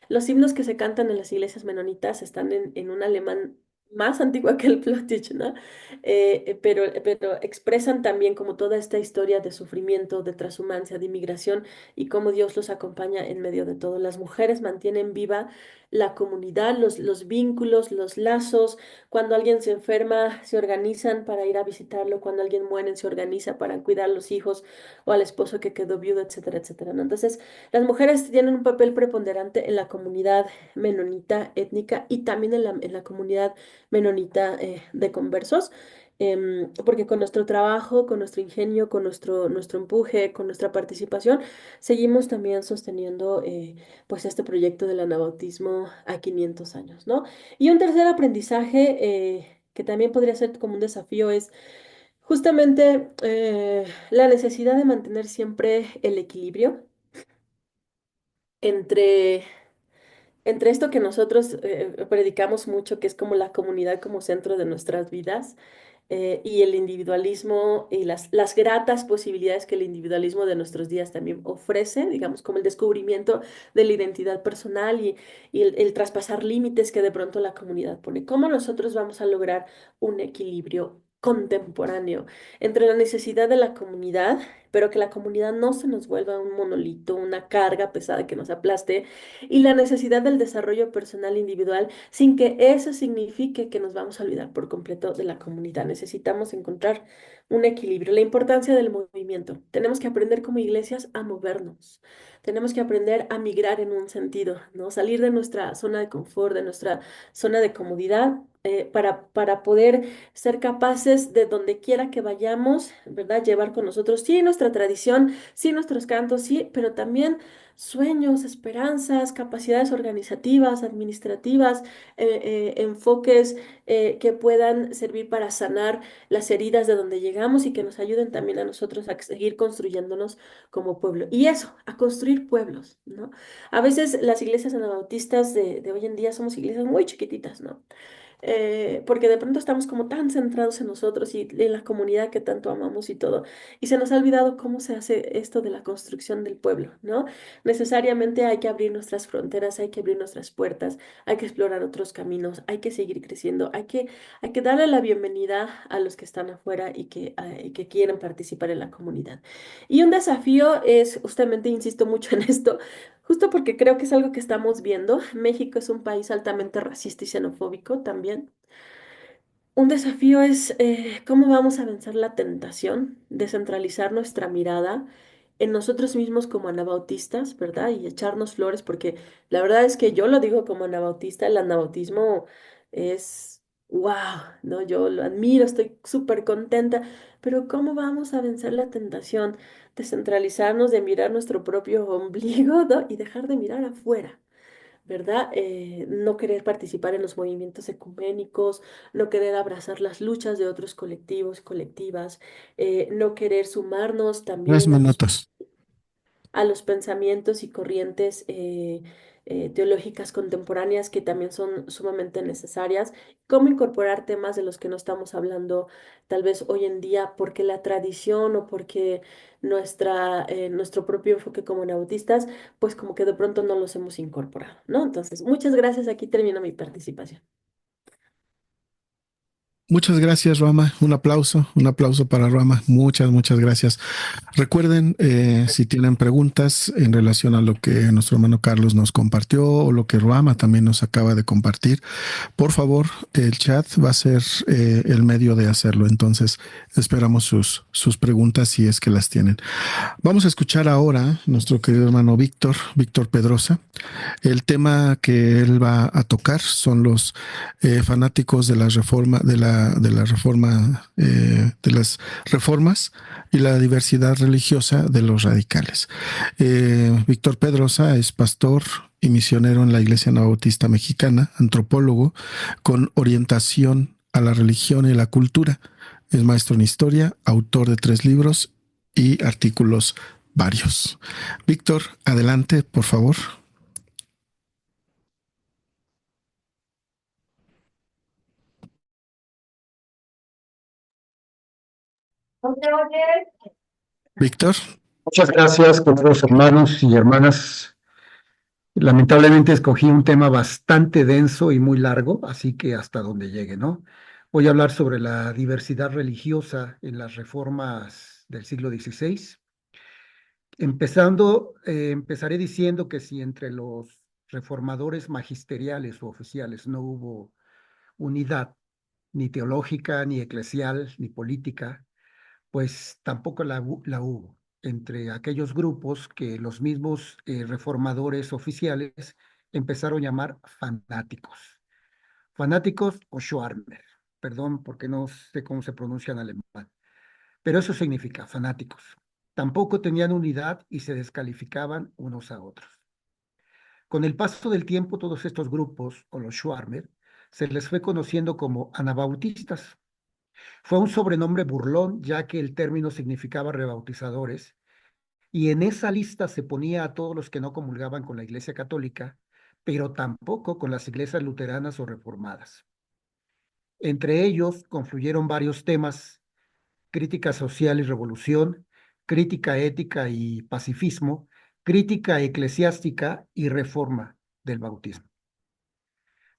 Los himnos que se cantan en las iglesias menonitas están en un alemán más antiguo que el Plattdeutsch, ¿no? Pero expresan también como toda esta historia de sufrimiento, de transhumancia, de inmigración y cómo Dios los acompaña en medio de todo. Las mujeres mantienen viva la comunidad, los vínculos, los lazos. Cuando alguien se enferma, se organizan para ir a visitarlo. Cuando alguien muere, se organiza para cuidar a los hijos o al esposo que quedó viudo, etcétera, etcétera, ¿no? Entonces, las mujeres tienen un papel preponderante en la comunidad menonita étnica y también en la comunidad menonita de conversos, porque con nuestro trabajo, con nuestro ingenio, con nuestro empuje, con nuestra participación, seguimos también sosteniendo pues este proyecto del anabautismo a 500 años, ¿no? Y un tercer aprendizaje que también podría ser como un desafío es justamente la necesidad de mantener siempre el equilibrio entre, entre esto que nosotros predicamos mucho, que es como la comunidad como centro de nuestras vidas, y el individualismo y las gratas posibilidades que el individualismo de nuestros días también ofrece, digamos, como el descubrimiento de la identidad personal y el traspasar límites que de pronto la comunidad pone. ¿Cómo nosotros vamos a lograr un equilibrio contemporáneo entre la necesidad de la comunidad, pero que la comunidad no se nos vuelva un monolito, una carga pesada que nos aplaste, y la necesidad del desarrollo personal individual, sin que eso signifique que nos vamos a olvidar por completo de la comunidad? Necesitamos encontrar un equilibrio. La importancia del movimiento. Tenemos que aprender como iglesias a movernos. Tenemos que aprender a migrar en un sentido, ¿no? Salir de nuestra zona de confort, de nuestra zona de comodidad, para poder ser capaces de donde quiera que vayamos, ¿verdad? Llevar con nosotros, sí, nuestra tradición, sí, nuestros cantos, sí, pero también sueños, esperanzas, capacidades organizativas, administrativas, enfoques que puedan servir para sanar las heridas de donde llegamos y que nos ayuden también a nosotros a seguir construyéndonos como pueblo. Y eso, a construir pueblos, ¿no? A veces las iglesias anabautistas de hoy en día somos iglesias muy chiquititas, ¿no? Porque de pronto estamos como tan centrados en nosotros y en la comunidad que tanto amamos y todo, y se nos ha olvidado cómo se hace esto de la construcción del pueblo, ¿no? Necesariamente hay que abrir nuestras fronteras, hay que abrir nuestras puertas, hay que explorar otros caminos, hay que seguir creciendo, hay que darle la bienvenida a los que están afuera y que quieren participar en la comunidad. Y un desafío es, justamente insisto mucho en esto, justo porque creo que es algo que estamos viendo. México es un país altamente racista y xenofóbico también. Un desafío es cómo vamos a vencer la tentación de centralizar nuestra mirada en nosotros mismos como anabautistas, ¿verdad? Y echarnos flores, porque la verdad es que yo lo digo como anabautista, el anabautismo es wow, ¿no? Yo lo admiro, estoy súper contenta, pero ¿cómo vamos a vencer la tentación de centralizarnos, de mirar nuestro propio ombligo, ¿no? Y dejar de mirar afuera? ¿Verdad? No querer participar en los movimientos ecuménicos, no querer abrazar las luchas de otros colectivos, colectivas, no querer sumarnos 3 también minutos. a los pensamientos y corrientes teológicas contemporáneas que también son sumamente necesarias. Cómo incorporar temas de los que no estamos hablando tal vez hoy en día porque la tradición o porque nuestro propio enfoque como nautistas, pues como que de pronto no los hemos incorporado, ¿no? Entonces, muchas gracias. Aquí termino mi participación. Muchas gracias, Rama. Un aplauso para Rama. Muchas gracias. Recuerden, si tienen preguntas en relación a lo que nuestro hermano Carlos nos compartió o lo que Rama también nos acaba de compartir, por favor, el chat va a ser el medio de hacerlo. Entonces, esperamos sus preguntas si es que las tienen. Vamos a escuchar ahora nuestro querido hermano Víctor Pedrosa. El tema que él va a tocar son los fanáticos de la reforma, de las reformas y la diversidad religiosa de los radicales. Víctor Pedrosa es pastor y misionero en la Iglesia Anabautista Mexicana, antropólogo con orientación a la religión y la cultura. Es maestro en historia, autor de 3 libros y artículos varios. Víctor, adelante, por favor. Víctor. Muchas gracias, queridos hermanos y hermanas. Lamentablemente escogí un tema bastante denso y muy largo, así que hasta donde llegue, ¿no? Voy a hablar sobre la diversidad religiosa en las reformas del siglo XVI. Empezaré diciendo que si entre los reformadores magisteriales o oficiales no hubo unidad, ni teológica, ni eclesial, ni política, pues tampoco la hubo entre aquellos grupos que los mismos reformadores oficiales empezaron a llamar fanáticos. Fanáticos o Schwarmer, perdón porque no sé cómo se pronuncia en alemán, pero eso significa fanáticos. Tampoco tenían unidad y se descalificaban unos a otros. Con el paso del tiempo, todos estos grupos, o los Schwarmer, se les fue conociendo como anabautistas. Fue un sobrenombre burlón, ya que el término significaba rebautizadores, y en esa lista se ponía a todos los que no comulgaban con la Iglesia Católica, pero tampoco con las iglesias luteranas o reformadas. Entre ellos confluyeron varios temas: crítica social y revolución, crítica ética y pacifismo, crítica eclesiástica y reforma del bautismo.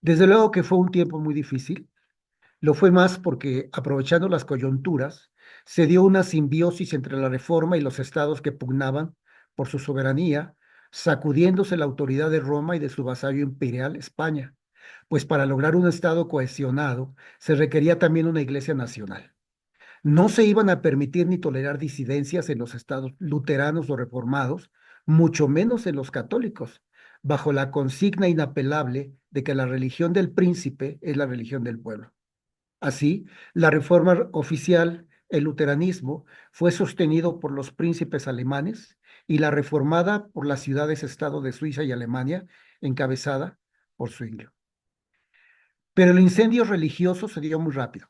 Desde luego que fue un tiempo muy difícil. Lo fue más porque, aprovechando las coyunturas, se dio una simbiosis entre la reforma y los estados que pugnaban por su soberanía, sacudiéndose la autoridad de Roma y de su vasallo imperial, España, pues para lograr un estado cohesionado se requería también una iglesia nacional. No se iban a permitir ni tolerar disidencias en los estados luteranos o reformados, mucho menos en los católicos, bajo la consigna inapelable de que la religión del príncipe es la religión del pueblo. Así, la reforma oficial, el luteranismo, fue sostenido por los príncipes alemanes y la reformada por las ciudades-estado de Suiza y Alemania, encabezada por Zwingli. Pero el incendio religioso se dio muy rápido.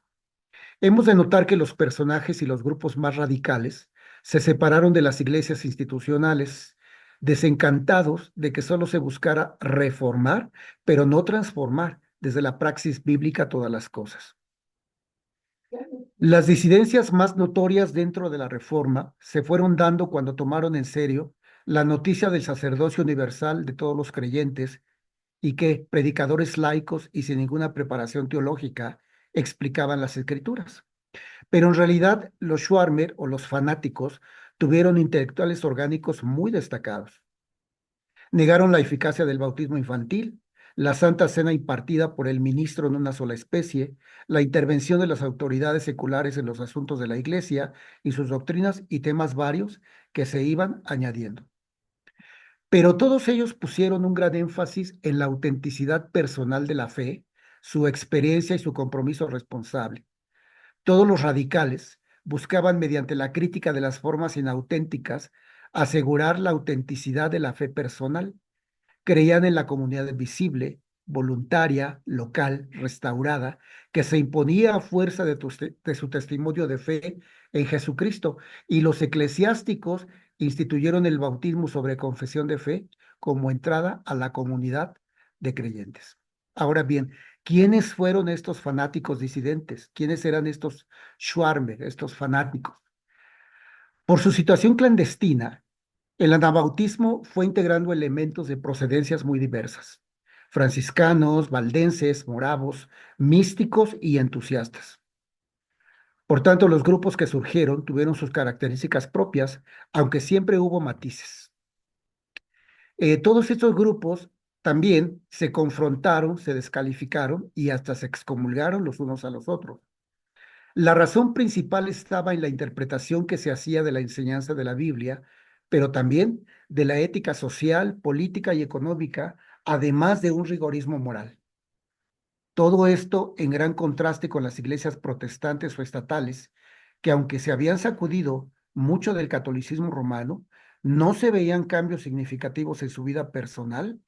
Hemos de notar que los personajes y los grupos más radicales se separaron de las iglesias institucionales, desencantados de que solo se buscara reformar, pero no transformar desde la praxis bíblica todas las cosas. Las disidencias más notorias dentro de la Reforma se fueron dando cuando tomaron en serio la noticia del sacerdocio universal de todos los creyentes y que predicadores laicos y sin ninguna preparación teológica explicaban las escrituras. Pero en realidad los Schwarmer o los fanáticos tuvieron intelectuales orgánicos muy destacados. Negaron la eficacia del bautismo infantil, la Santa Cena impartida por el ministro en una sola especie, la intervención de las autoridades seculares en los asuntos de la Iglesia y sus doctrinas y temas varios que se iban añadiendo. Pero todos ellos pusieron un gran énfasis en la autenticidad personal de la fe, su experiencia y su compromiso responsable. Todos los radicales buscaban, mediante la crítica de las formas inauténticas, asegurar la autenticidad de la fe personal. Creían en la comunidad visible, voluntaria, local, restaurada, que se imponía a fuerza de su testimonio de fe en Jesucristo, y los eclesiásticos instituyeron el bautismo sobre confesión de fe como entrada a la comunidad de creyentes. Ahora bien, ¿quiénes fueron estos fanáticos disidentes? ¿Quiénes eran estos Schwarmer, estos fanáticos? Por su situación clandestina, el anabautismo fue integrando elementos de procedencias muy diversas: franciscanos, valdenses, moravos, místicos y entusiastas. Por tanto, los grupos que surgieron tuvieron sus características propias, aunque siempre hubo matices. Todos estos grupos también se confrontaron, se descalificaron y hasta se excomulgaron los unos a los otros. La razón principal estaba en la interpretación que se hacía de la enseñanza de la Biblia, pero también de la ética social, política y económica, además de un rigorismo moral. Todo esto en gran contraste con las iglesias protestantes o estatales, que aunque se habían sacudido mucho del catolicismo romano, no se veían cambios significativos en su vida personal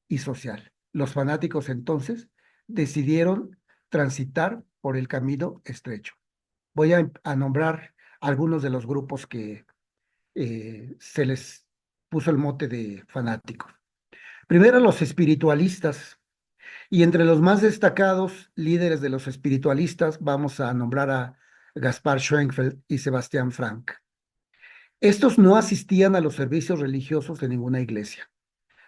y social. Los fanáticos entonces decidieron transitar por el camino estrecho. Voy a nombrar algunos de los grupos que se les puso el mote de fanáticos. Primero, los espiritualistas. Y entre los más destacados líderes de los espiritualistas vamos a nombrar a Gaspar Schoenfeld y Sebastián Frank. Estos no asistían a los servicios religiosos de ninguna iglesia.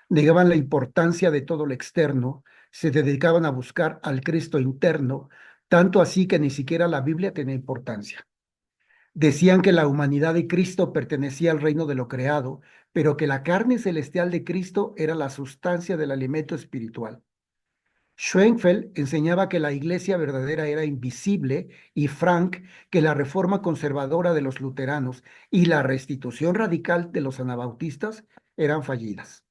Negaban la importancia de todo lo externo, se dedicaban a buscar al Cristo interno, tanto así que ni siquiera la Biblia tenía importancia. Decían que la humanidad de Cristo pertenecía al reino de lo creado, pero que la carne celestial de Cristo era la sustancia del alimento espiritual. Schoenfeld enseñaba que la iglesia verdadera era invisible y Frank que la reforma conservadora de los luteranos y la restitución radical de los anabautistas eran fallidas.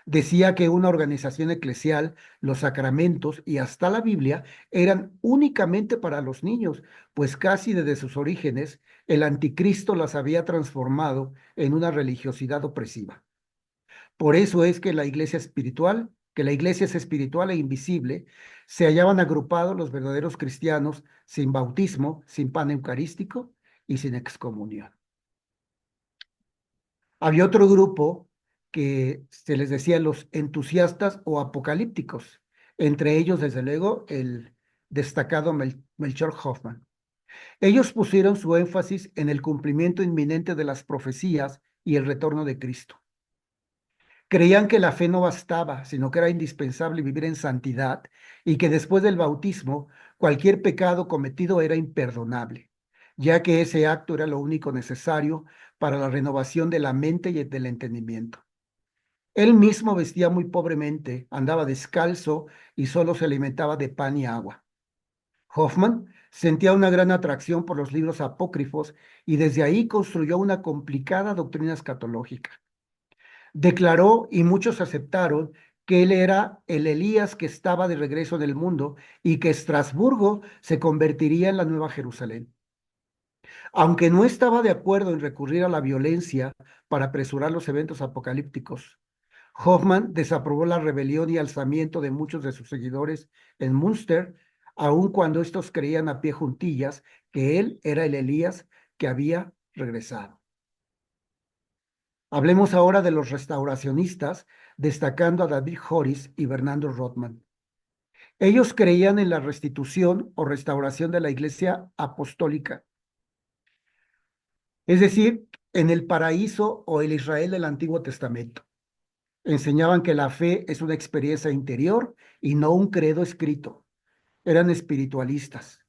Decía que una organización eclesial, los sacramentos y hasta la Biblia eran únicamente para los niños, pues casi desde sus orígenes el anticristo las había transformado en una religiosidad opresiva. Por eso es que la iglesia es espiritual e invisible, se hallaban agrupados los verdaderos cristianos sin bautismo, sin pan eucarístico y sin excomunión. Había otro grupo que se les decía los entusiastas o apocalípticos, entre ellos, desde luego, el destacado Melchior Hoffman. Ellos pusieron su énfasis en el cumplimiento inminente de las profecías y el retorno de Cristo. Creían que la fe no bastaba, sino que era indispensable vivir en santidad y que después del bautismo cualquier pecado cometido era imperdonable, ya que ese acto era lo único necesario para la renovación de la mente y del entendimiento. Él mismo vestía muy pobremente, andaba descalzo y solo se alimentaba de pan y agua. Hoffman sentía una gran atracción por los libros apócrifos y desde ahí construyó una complicada doctrina escatológica. Declaró, y muchos aceptaron, que él era el Elías que estaba de regreso en el mundo y que Estrasburgo se convertiría en la Nueva Jerusalén. Aunque no estaba de acuerdo en recurrir a la violencia para apresurar los eventos apocalípticos, Hoffman desaprobó la rebelión y alzamiento de muchos de sus seguidores en Münster, aun cuando estos creían a pie juntillas que él era el Elías que había regresado. Hablemos ahora de los restauracionistas, destacando a David Joris y Bernardo Rothman. Ellos creían en la restitución o restauración de la Iglesia apostólica, es decir, en el paraíso o el Israel del Antiguo Testamento. Enseñaban que la fe es una experiencia interior y no un credo escrito. Eran espiritualistas.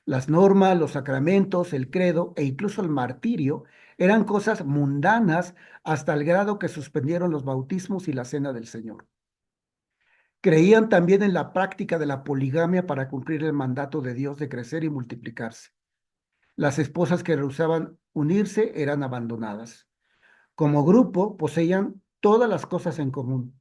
Las normas, los sacramentos, el credo e incluso el martirio eran cosas mundanas hasta el grado que suspendieron los bautismos y la cena del Señor. Creían también en la práctica de la poligamia para cumplir el mandato de Dios de crecer y multiplicarse. Las esposas que rehusaban unirse eran abandonadas. Como grupo, poseían todas las cosas en común.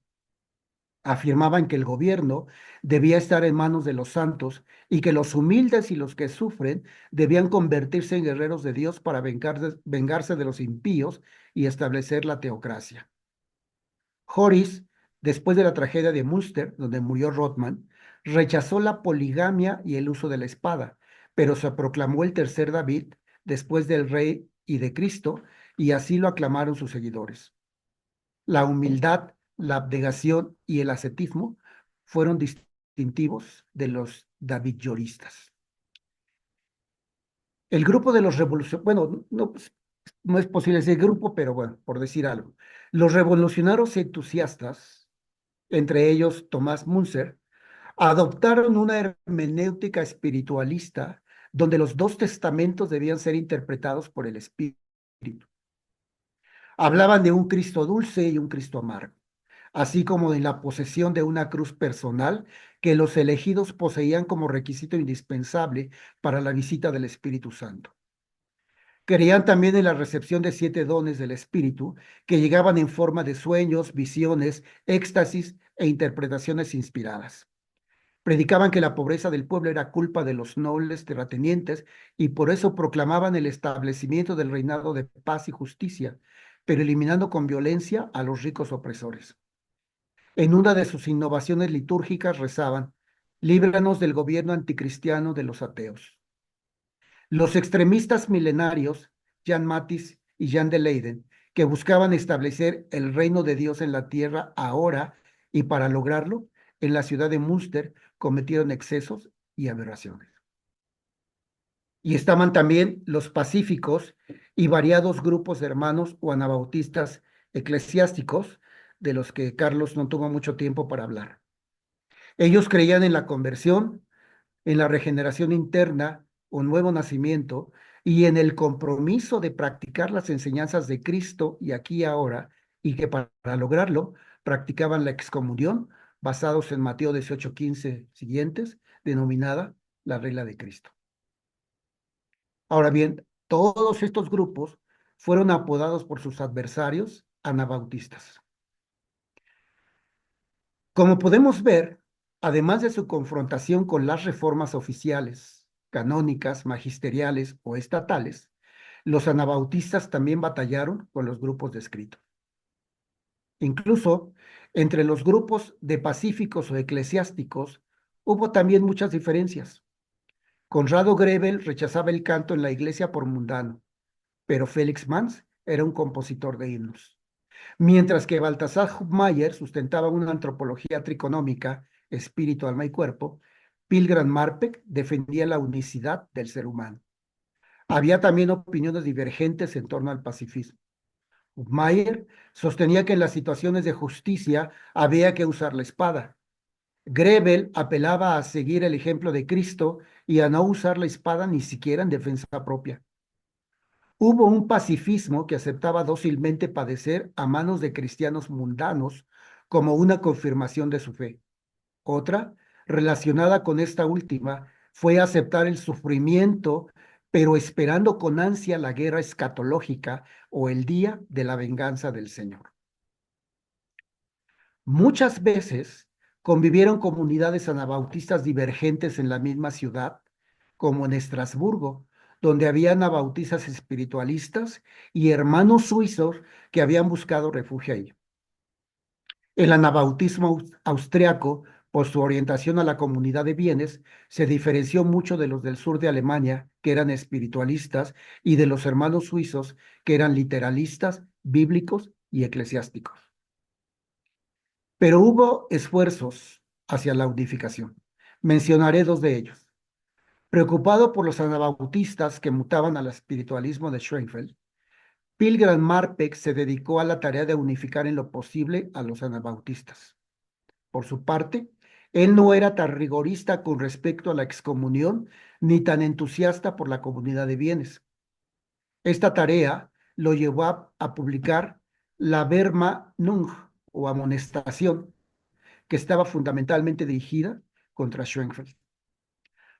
Afirmaban que el gobierno debía estar en manos de los santos y que los humildes y los que sufren debían convertirse en guerreros de Dios para vengarse de los impíos y establecer la teocracia. Joris, después de la tragedia de Münster, donde murió Rothman, rechazó la poligamia y el uso de la espada, pero se proclamó el tercer David después del rey y de Cristo, y así lo aclamaron sus seguidores. La humildad, la abnegación y el ascetismo fueron distintivos de los davidyoristas. El grupo de los revolucionarios, bueno, no es posible decir grupo, pero bueno, por decir algo. Los revolucionarios entusiastas, entre ellos Tomás Münzer, adoptaron una hermenéutica espiritualista donde los dos testamentos debían ser interpretados por el Espíritu. Hablaban de un Cristo dulce y un Cristo amargo, así como de la posesión de una cruz personal que los elegidos poseían como requisito indispensable para la visita del Espíritu Santo. Creían también en la recepción de 7 dones del Espíritu que llegaban en forma de sueños, visiones, éxtasis e interpretaciones inspiradas. Predicaban que la pobreza del pueblo era culpa de los nobles terratenientes y por eso proclamaban el establecimiento del reinado de paz y justicia, pero eliminando con violencia a los ricos opresores. En una de sus innovaciones litúrgicas rezaban: líbranos del gobierno anticristiano de los ateos. Los extremistas milenarios, Jan Matthys y Jan de Leyden, que buscaban establecer el reino de Dios en la tierra ahora y para lograrlo, en la ciudad de Münster cometieron excesos y aberraciones. Y estaban también los pacíficos y variados grupos de hermanos o anabautistas eclesiásticos, de los que Carlos no tuvo mucho tiempo para hablar. Ellos creían en la conversión, en la regeneración interna o nuevo nacimiento y en el compromiso de practicar las enseñanzas de Cristo y aquí y ahora, y que para lograrlo practicaban la excomunión basados en Mateo 18:15 siguientes, denominada la regla de Cristo. Ahora bien, todos estos grupos fueron apodados por sus adversarios anabautistas. Como podemos ver, además de su confrontación con las reformas oficiales, canónicas, magisteriales o estatales, los anabautistas también batallaron con los grupos descritos. Incluso entre los grupos de pacíficos o eclesiásticos hubo también muchas diferencias. Conrado Grebel rechazaba el canto en la iglesia por mundano, pero Félix Manz era un compositor de himnos. Mientras que Baltasar Hubmaier sustentaba una antropología triconómica, espíritu, alma y cuerpo, Pilgram Marpeck defendía la unicidad del ser humano. Había también opiniones divergentes en torno al pacifismo. Mayer sostenía que en las situaciones de justicia había que usar la espada. Grebel apelaba a seguir el ejemplo de Cristo y a no usar la espada ni siquiera en defensa propia. Hubo un pacifismo que aceptaba dócilmente padecer a manos de cristianos mundanos como una confirmación de su fe. Otra, relacionada con esta última, fue aceptar el sufrimiento, pero esperando con ansia la guerra escatológica o el día de la venganza del Señor. Muchas veces convivieron comunidades anabautistas divergentes en la misma ciudad, como en Estrasburgo, donde había anabautistas espiritualistas y hermanos suizos que habían buscado refugio ahí. El anabautismo austriaco, por su orientación a la comunidad de bienes, se diferenció mucho de los del sur de Alemania, que eran espiritualistas, y de los hermanos suizos, que eran literalistas, bíblicos y eclesiásticos. Pero hubo esfuerzos hacia la unificación. Mencionaré dos de ellos. Preocupado por los anabautistas que mutaban al espiritualismo de Schoenfeld, Pilgram Marpeck se dedicó a la tarea de unificar en lo posible a los anabautistas. Por su parte, él no era tan rigorista con respecto a la excomunión ni tan entusiasta por la comunidad de bienes. Esta tarea lo llevó a publicar la Vermahnung o amonestación, que estaba fundamentalmente dirigida contra Schoenfeld.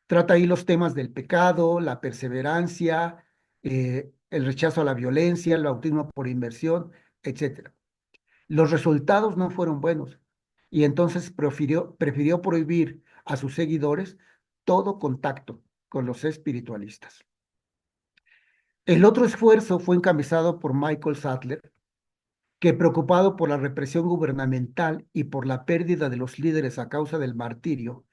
Trata ahí los temas del pecado, la perseverancia, el rechazo a la violencia, el bautismo por inmersión, etc. Los resultados no fueron buenos y entonces prefirió prohibir a sus seguidores todo contacto con los espiritualistas. El otro esfuerzo fue encabezado por Michael Sattler, que preocupado por la represión gubernamental y por la pérdida de los líderes a causa del martirio,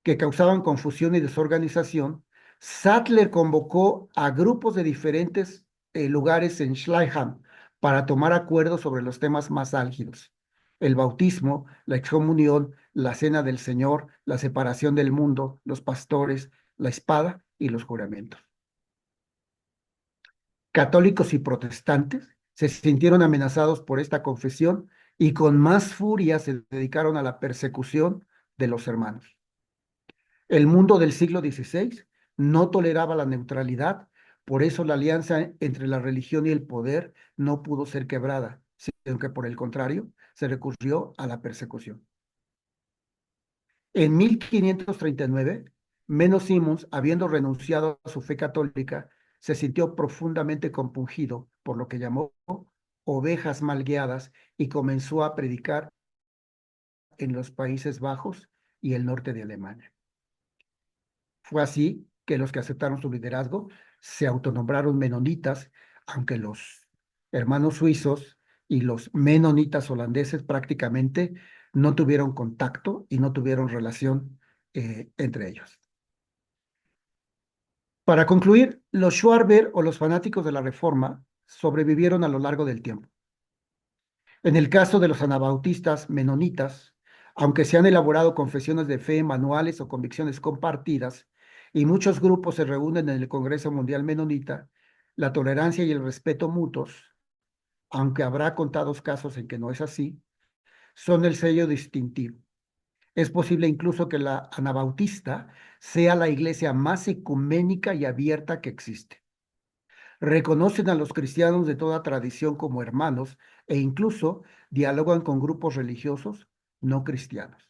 que causaban confusión y desorganización, Sattler convocó a grupos de diferentes lugares en Schleichheim para tomar acuerdos sobre los temas más álgidos: el bautismo, la excomunión, la cena del Señor, la separación del mundo, los pastores, la espada y los juramentos. Católicos y protestantes se sintieron amenazados por esta confesión y con más furia se dedicaron a la persecución de los hermanos. El mundo del siglo XVI no toleraba la neutralidad, por eso la alianza entre la religión y el poder no pudo ser quebrada, sino que por el contrario se recurrió a la persecución. En 1539, Menno Simons, habiendo renunciado a su fe católica, se sintió profundamente compungido por lo que llamó ovejas mal guiadas y comenzó a predicar en los Países Bajos y el norte de Alemania. Fue así que los que aceptaron su liderazgo se autonombraron menonitas, aunque los hermanos suizos y los menonitas holandeses prácticamente no tuvieron contacto y no tuvieron relación entre ellos. Para concluir, los Schwarber o los fanáticos de la Reforma sobrevivieron a lo largo del tiempo. En el caso de los anabautistas menonitas, aunque se han elaborado confesiones de fe, manuales o convicciones compartidas, y muchos grupos se reúnen en el Congreso Mundial Menonita, la tolerancia y el respeto mutuos, aunque habrá contados casos en que no es así, son el sello distintivo. Es posible incluso que la anabautista sea la iglesia más ecuménica y abierta que existe. Reconocen a los cristianos de toda tradición como hermanos e incluso dialogan con grupos religiosos no cristianos.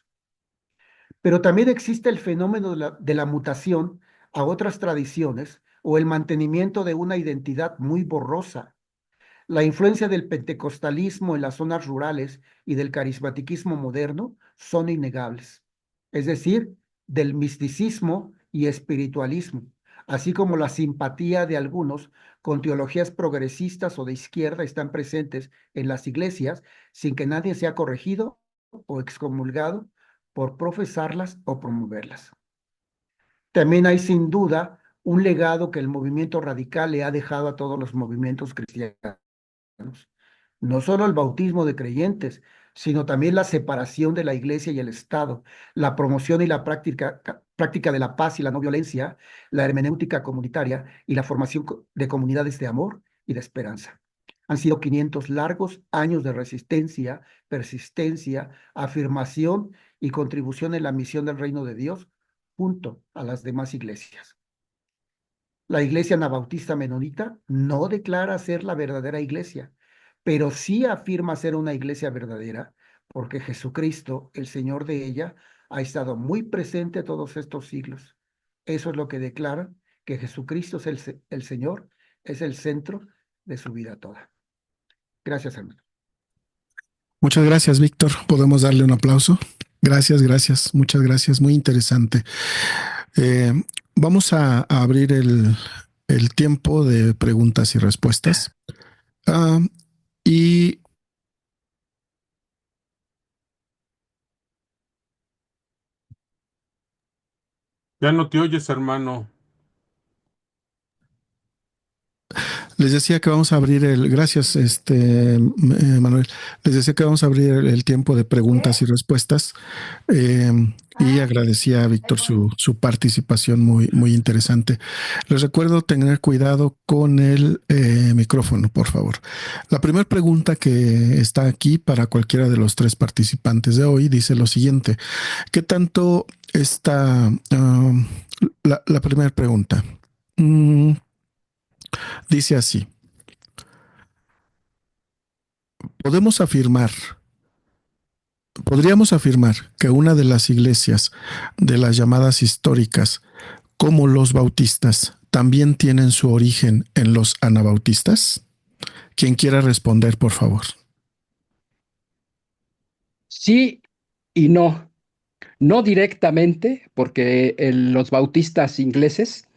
Pero también existe el fenómeno de la mutación a otras tradiciones o el mantenimiento de una identidad muy borrosa. La influencia del pentecostalismo en las zonas rurales y del carismatiquismo moderno son innegables, es decir, del misticismo y espiritualismo, así como la simpatía de algunos con teologías progresistas o de izquierda están presentes en las iglesias sin que nadie sea corregido o excomulgado por profesarlas o promoverlas. También hay sin duda un legado que el movimiento radical le ha dejado a todos los movimientos cristianos. No solo el bautismo de creyentes, sino también la separación de la iglesia y el Estado, la promoción y la práctica de la paz y la no violencia, la hermenéutica comunitaria y la formación de comunidades de amor y de esperanza. Han sido 500 largos años de resistencia, persistencia, afirmación y contribución en la misión del reino de Dios junto a las demás iglesias. La iglesia anabautista menonita no declara ser la verdadera iglesia, pero sí afirma ser una iglesia verdadera, porque Jesucristo, el Señor de ella, ha estado muy presente todos estos siglos. Eso es lo que declara, que Jesucristo es el Señor, es el centro de su vida toda. Gracias, hermano. Muchas gracias, Víctor. Podemos darle un aplauso. Gracias, gracias, muchas gracias. Muy interesante. Vamos a abrir el tiempo de preguntas y respuestas. Y Ya no te oyes, hermano. les decía que vamos a abrir gracias, Manuel. Les decía que vamos a abrir el tiempo de preguntas y respuestas. Y agradecía a Víctor su participación muy interesante. Les recuerdo tener cuidado con el micrófono, por favor. La primera pregunta que está aquí para cualquiera de los tres participantes de hoy dice lo siguiente: ¿qué tanto está la primera pregunta? Dice así: podríamos afirmar que una de las iglesias de las llamadas históricas, como los bautistas, también tienen su origen en los anabautistas. Quien quiera responder, por favor. Sí y no. No directamente, porque los bautistas ingleses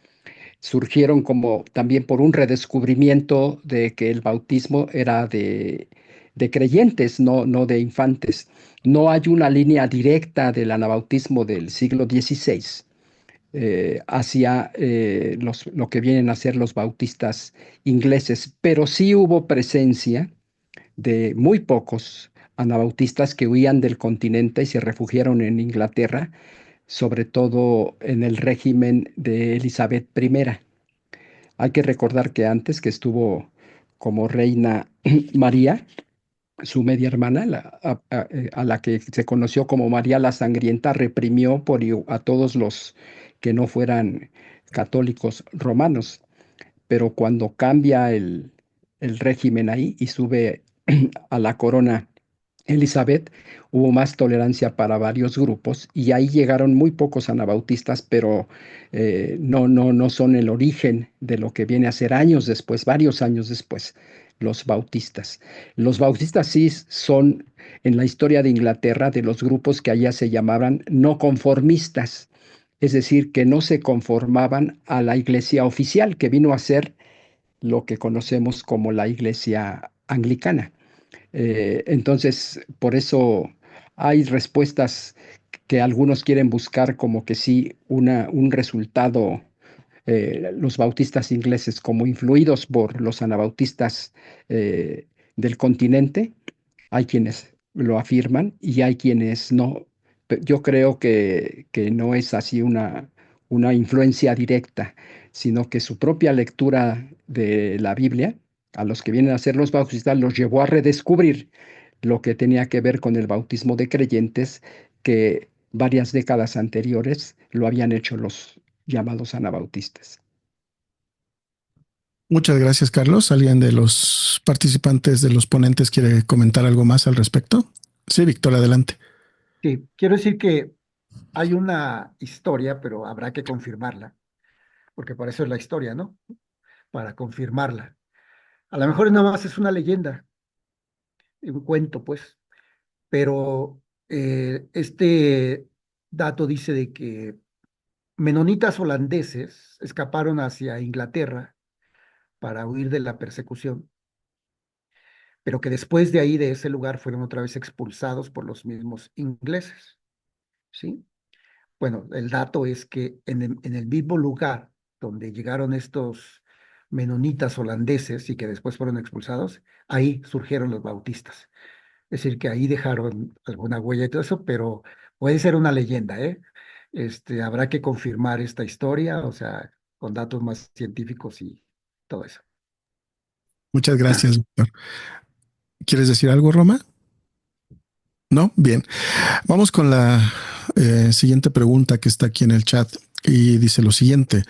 surgieron como también por un redescubrimiento de que el bautismo era de creyentes, no de infantes. No hay una línea directa del anabautismo del siglo XVI hacia lo que vienen a ser los bautistas ingleses, pero sí hubo presencia de muy pocos anabautistas que huían del continente y se refugiaron en Inglaterra, sobre todo en el régimen de Elizabeth I. Hay que recordar que antes que estuvo como reina María, su media hermana, a la que se conoció como María la Sangrienta, reprimió a todos los que no fueran católicos romanos. Pero cuando cambia el régimen ahí y sube a la corona Elizabeth, hubo más tolerancia para varios grupos y ahí llegaron muy pocos anabautistas, pero no son el origen de lo que viene a ser años después, varios años después, los bautistas. Los bautistas sí son, en la historia de Inglaterra, de los grupos que allá se llamaban no conformistas, es decir, que no se conformaban a la iglesia oficial, que vino a ser lo que conocemos como la iglesia anglicana. Entonces, por eso hay respuestas que algunos quieren buscar como que sí, un resultado, los bautistas ingleses como influidos por los anabautistas del continente. Hay quienes lo afirman y hay quienes no. Yo creo que no es así una influencia directa, sino que su propia lectura de la Biblia, a los que vienen a ser los bautistas, los llevó a redescubrir lo que tenía que ver con el bautismo de creyentes, que varias décadas anteriores lo habían hecho los llamados anabautistas. Muchas gracias, Carlos. ¿Alguien de los participantes, de los ponentes, quiere comentar algo más al respecto? Sí, Víctor, adelante. Sí, quiero decir que hay una historia, pero habrá que confirmarla, porque para eso es la historia, ¿no? Para confirmarla. A lo mejor nada más es una leyenda, un cuento, pues, pero este dato dice de que menonitas holandeses escaparon hacia Inglaterra para huir de la persecución, pero que después de ahí, de ese lugar, fueron otra vez expulsados por los mismos ingleses, ¿sí? Bueno, el dato es que en el mismo lugar donde llegaron estos menonitas holandeses y que después fueron expulsados, ahí surgieron los bautistas. Es decir, que ahí dejaron alguna huella y todo eso, pero puede ser una leyenda, ¿eh? Habrá que confirmar esta historia, o sea, con datos más científicos y todo eso. Muchas gracias, doctor. ¿Quieres decir algo, Roma? ¿No? Bien. Vamos con la siguiente pregunta que está aquí en el chat y dice lo siguiente.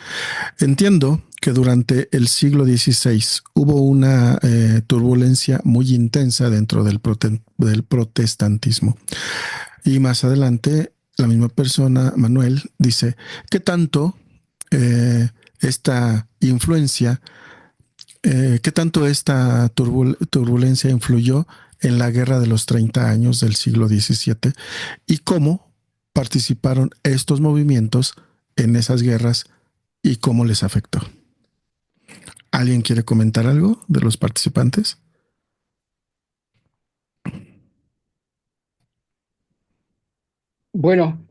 Entiendo que durante el siglo XVI hubo una turbulencia muy intensa dentro del protestantismo. Y más adelante, la misma persona, Manuel, dice, ¿qué tanto esta influencia, qué tanto esta turbulencia influyó en la guerra de los 30 años del siglo XVII y cómo participaron estos movimientos en esas guerras y cómo les afectó? ¿Alguien quiere comentar algo de los participantes? Bueno,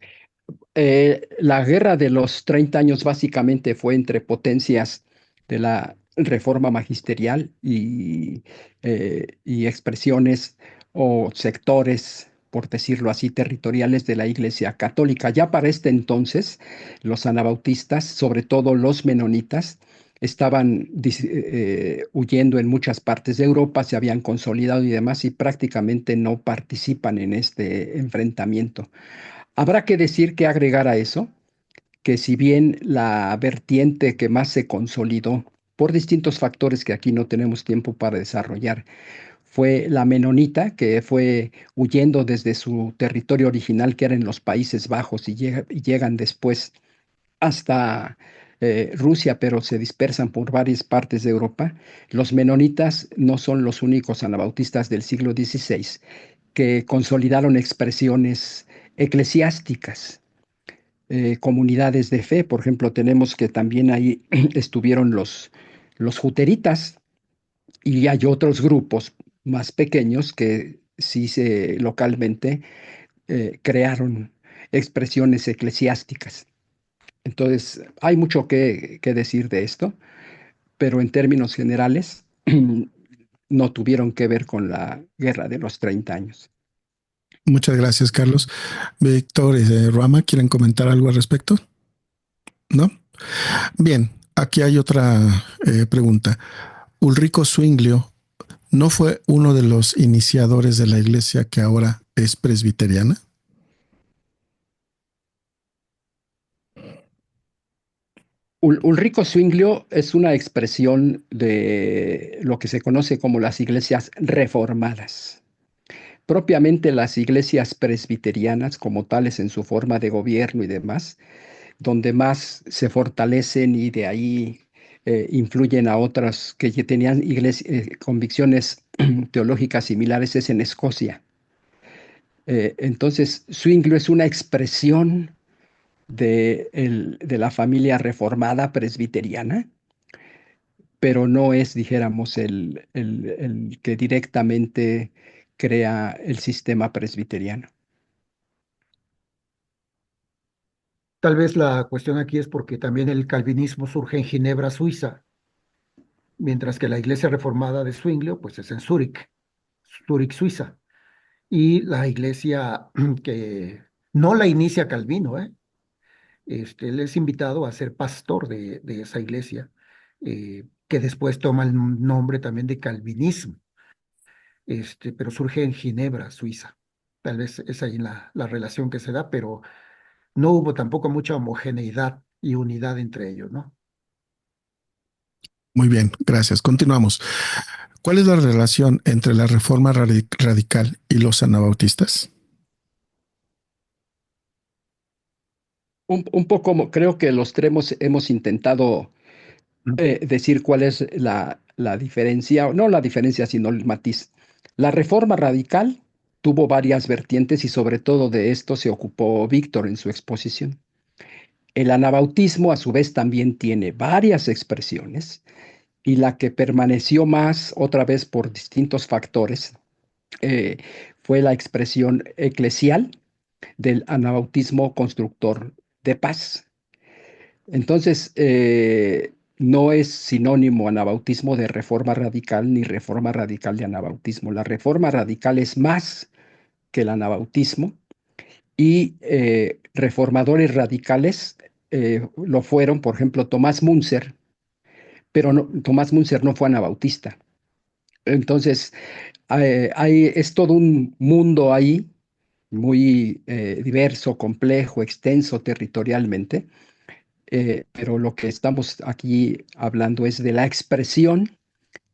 la guerra de los 30 años básicamente fue entre potencias de la reforma magisterial y expresiones o sectores, por decirlo así, territoriales de la Iglesia Católica. Ya para este entonces, los anabautistas, sobre todo los menonitas, estaban huyendo en muchas partes de Europa, se habían consolidado y demás, y prácticamente no participan en este enfrentamiento. Habrá que decir que agregar a eso, que si bien la vertiente que más se consolidó por distintos factores que aquí no tenemos tiempo para desarrollar, fue la menonita, que fue huyendo desde su territorio original, que era en los Países Bajos, y llegan después hasta Rusia, pero se dispersan por varias partes de Europa. Los menonitas no son los únicos anabautistas del siglo XVI que consolidaron expresiones eclesiásticas, comunidades de fe. Por ejemplo, tenemos que también ahí estuvieron los juteritas, y hay otros grupos más pequeños que sí se localmente crearon expresiones eclesiásticas. Entonces, hay mucho que decir de esto, pero en términos generales no tuvieron que ver con la guerra de los 30 años. Muchas gracias, Carlos. Víctor y Rama, ¿quieren comentar algo al respecto? ¿No? Bien, aquí hay otra pregunta. Ulrico Zwinglio ¿no fue uno de los iniciadores de la iglesia que ahora es presbiteriana? Ulrico Zwinglio es una expresión de lo que se conoce como las iglesias reformadas. Propiamente las iglesias presbiterianas, como tales en su forma de gobierno y demás, donde más se fortalecen y de ahí influyen a otras que ya tenían convicciones teológicas similares, es en Escocia. Entonces, Zwinglio es una expresión de la familia reformada presbiteriana, pero no es, dijéramos, el que directamente crea el sistema presbiteriano. Tal vez la cuestión aquí es porque también el calvinismo surge en Ginebra, Suiza, mientras que la iglesia reformada de Zwinglio, pues es en Zúrich, Suiza. Y la iglesia que no la inicia Calvino, ¿eh? Él es invitado a ser pastor de esa iglesia, que después toma el nombre también de calvinismo, pero surge en Ginebra, Suiza. Tal vez es ahí la relación que se da, pero no hubo tampoco mucha homogeneidad y unidad entre ellos, ¿no? Muy bien, gracias. Continuamos. ¿Cuál es la relación entre la reforma radical y los anabautistas? Un poco, creo que los tres hemos intentado decir cuál es la diferencia, no la diferencia, sino el matiz. La reforma radical tuvo varias vertientes y sobre todo de esto se ocupó Víctor en su exposición. El anabautismo a su vez también tiene varias expresiones y la que permaneció más, otra vez por distintos factores, fue la expresión eclesial del anabautismo constructor de paz. Entonces, no es sinónimo anabautismo de reforma radical ni reforma radical de anabautismo. La reforma radical es más que el anabautismo y reformadores radicales lo fueron, por ejemplo, Tomás Munzer, pero Tomás Munzer no fue anabautista. Entonces, es todo un mundo ahí muy diverso, complejo, extenso territorialmente, pero lo que estamos aquí hablando es de la expresión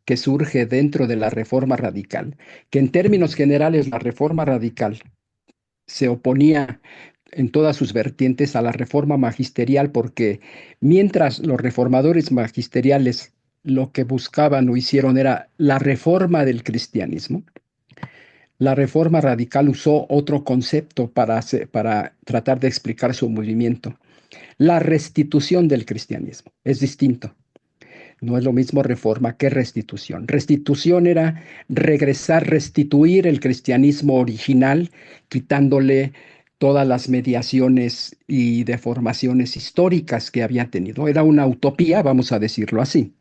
que surge dentro de la reforma radical, que en términos generales la reforma radical se oponía en todas sus vertientes a la reforma magisterial, porque mientras los reformadores magisteriales lo que buscaban o hicieron era la reforma del cristianismo, la reforma radical usó otro concepto para tratar de explicar su movimiento. La restitución del cristianismo es distinto. No es lo mismo reforma que restitución. Restitución era regresar, restituir el cristianismo original, quitándole todas las mediaciones y deformaciones históricas que había tenido. Era una utopía, vamos a decirlo así,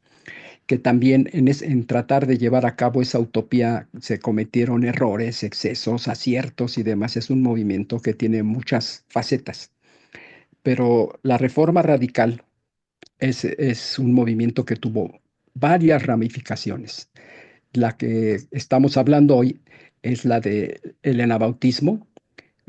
que también en tratar de llevar a cabo esa utopía se cometieron errores, excesos, aciertos y demás. Es un movimiento que tiene muchas facetas, pero la reforma radical es un movimiento que tuvo varias ramificaciones. La que estamos hablando hoy es la de el anabautismo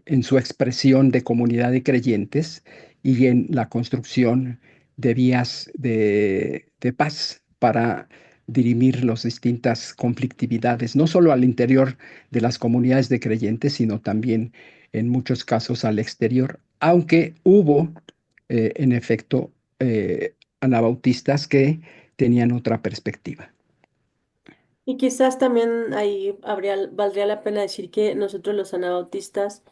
en su expresión de comunidad de creyentes y en la construcción de vías de paz para dirimir las distintas conflictividades, no solo al interior de las comunidades de creyentes, sino también en muchos casos al exterior, aunque hubo, en efecto, anabautistas que tenían otra perspectiva. Y quizás también ahí valdría la pena decir que nosotros los anabautistas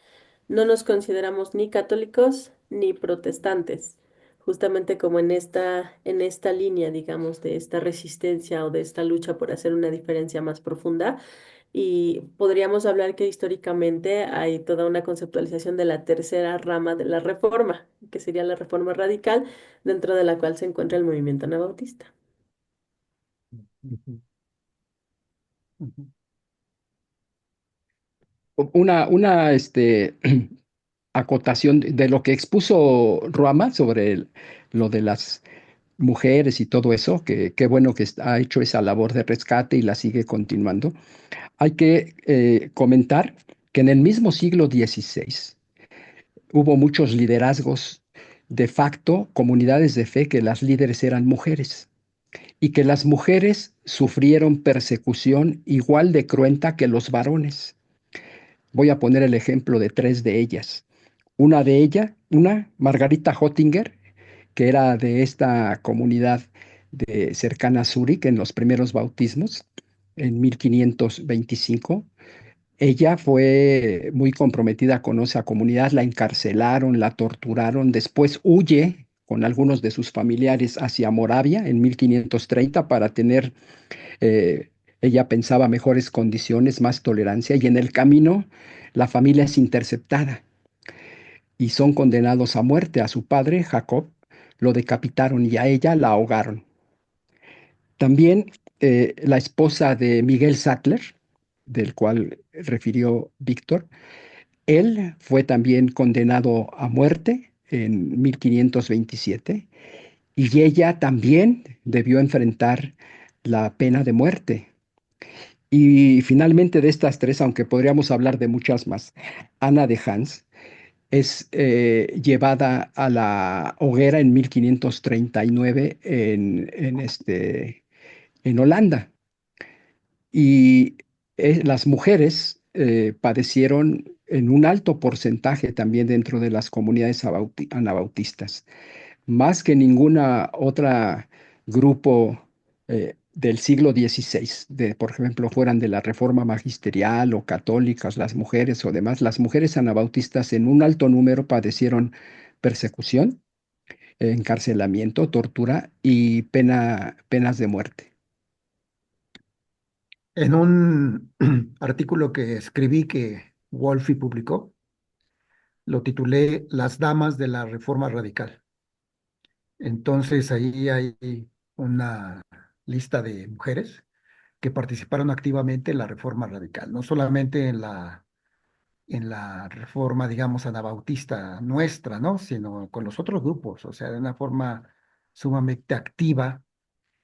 no nos consideramos ni católicos ni protestantes, justamente como en esta línea, digamos, de esta resistencia o de esta lucha por hacer una diferencia más profunda. Y podríamos hablar que históricamente hay toda una conceptualización de la tercera rama de la reforma, que sería la reforma radical, dentro de la cual se encuentra el movimiento anabautista. Ujú, ujú. Una acotación de lo que expuso Ruama sobre lo de las mujeres y todo eso, que qué bueno que ha hecho esa labor de rescate y la sigue continuando. Hay que comentar que en el mismo siglo XVI hubo muchos liderazgos de facto, comunidades de fe que las líderes eran mujeres y que las mujeres sufrieron persecución igual de cruenta que los varones. Voy a poner el ejemplo de tres de ellas. Una, Margarita Hottinger, que era de esta comunidad cercana a Zúrich en los primeros bautismos, en 1525. Ella fue muy comprometida con esa comunidad, la encarcelaron, la torturaron, después huye con algunos de sus familiares hacia Moravia en 1530 para tener, ella pensaba, mejores condiciones, más tolerancia, y en el camino la familia es interceptada y son condenados a muerte. A su padre, Jacob, lo decapitaron y a ella la ahogaron. También la esposa de Miguel Sattler, del cual refirió Víctor, él fue también condenado a muerte en 1527 y ella también debió enfrentar la pena de muerte. Y finalmente de estas tres, aunque podríamos hablar de muchas más, Ana de Hans es llevada a la hoguera en 1539 en Holanda. Y las mujeres padecieron en un alto porcentaje también dentro de las comunidades anabautistas, más que ninguna otra grupo del siglo XVI, por ejemplo, fueran de la Reforma Magisterial o católicas, las mujeres o demás. Las mujeres anabautistas en un alto número padecieron persecución, encarcelamiento, tortura y penas de muerte. En un artículo que escribí que Wolfi publicó, lo titulé Las damas de la reforma radical. Entonces ahí hay una lista de mujeres que participaron activamente en la reforma radical, no solamente en la reforma, digamos, anabautista nuestra, ¿no? Sino con los otros grupos, o sea, de una forma sumamente activa,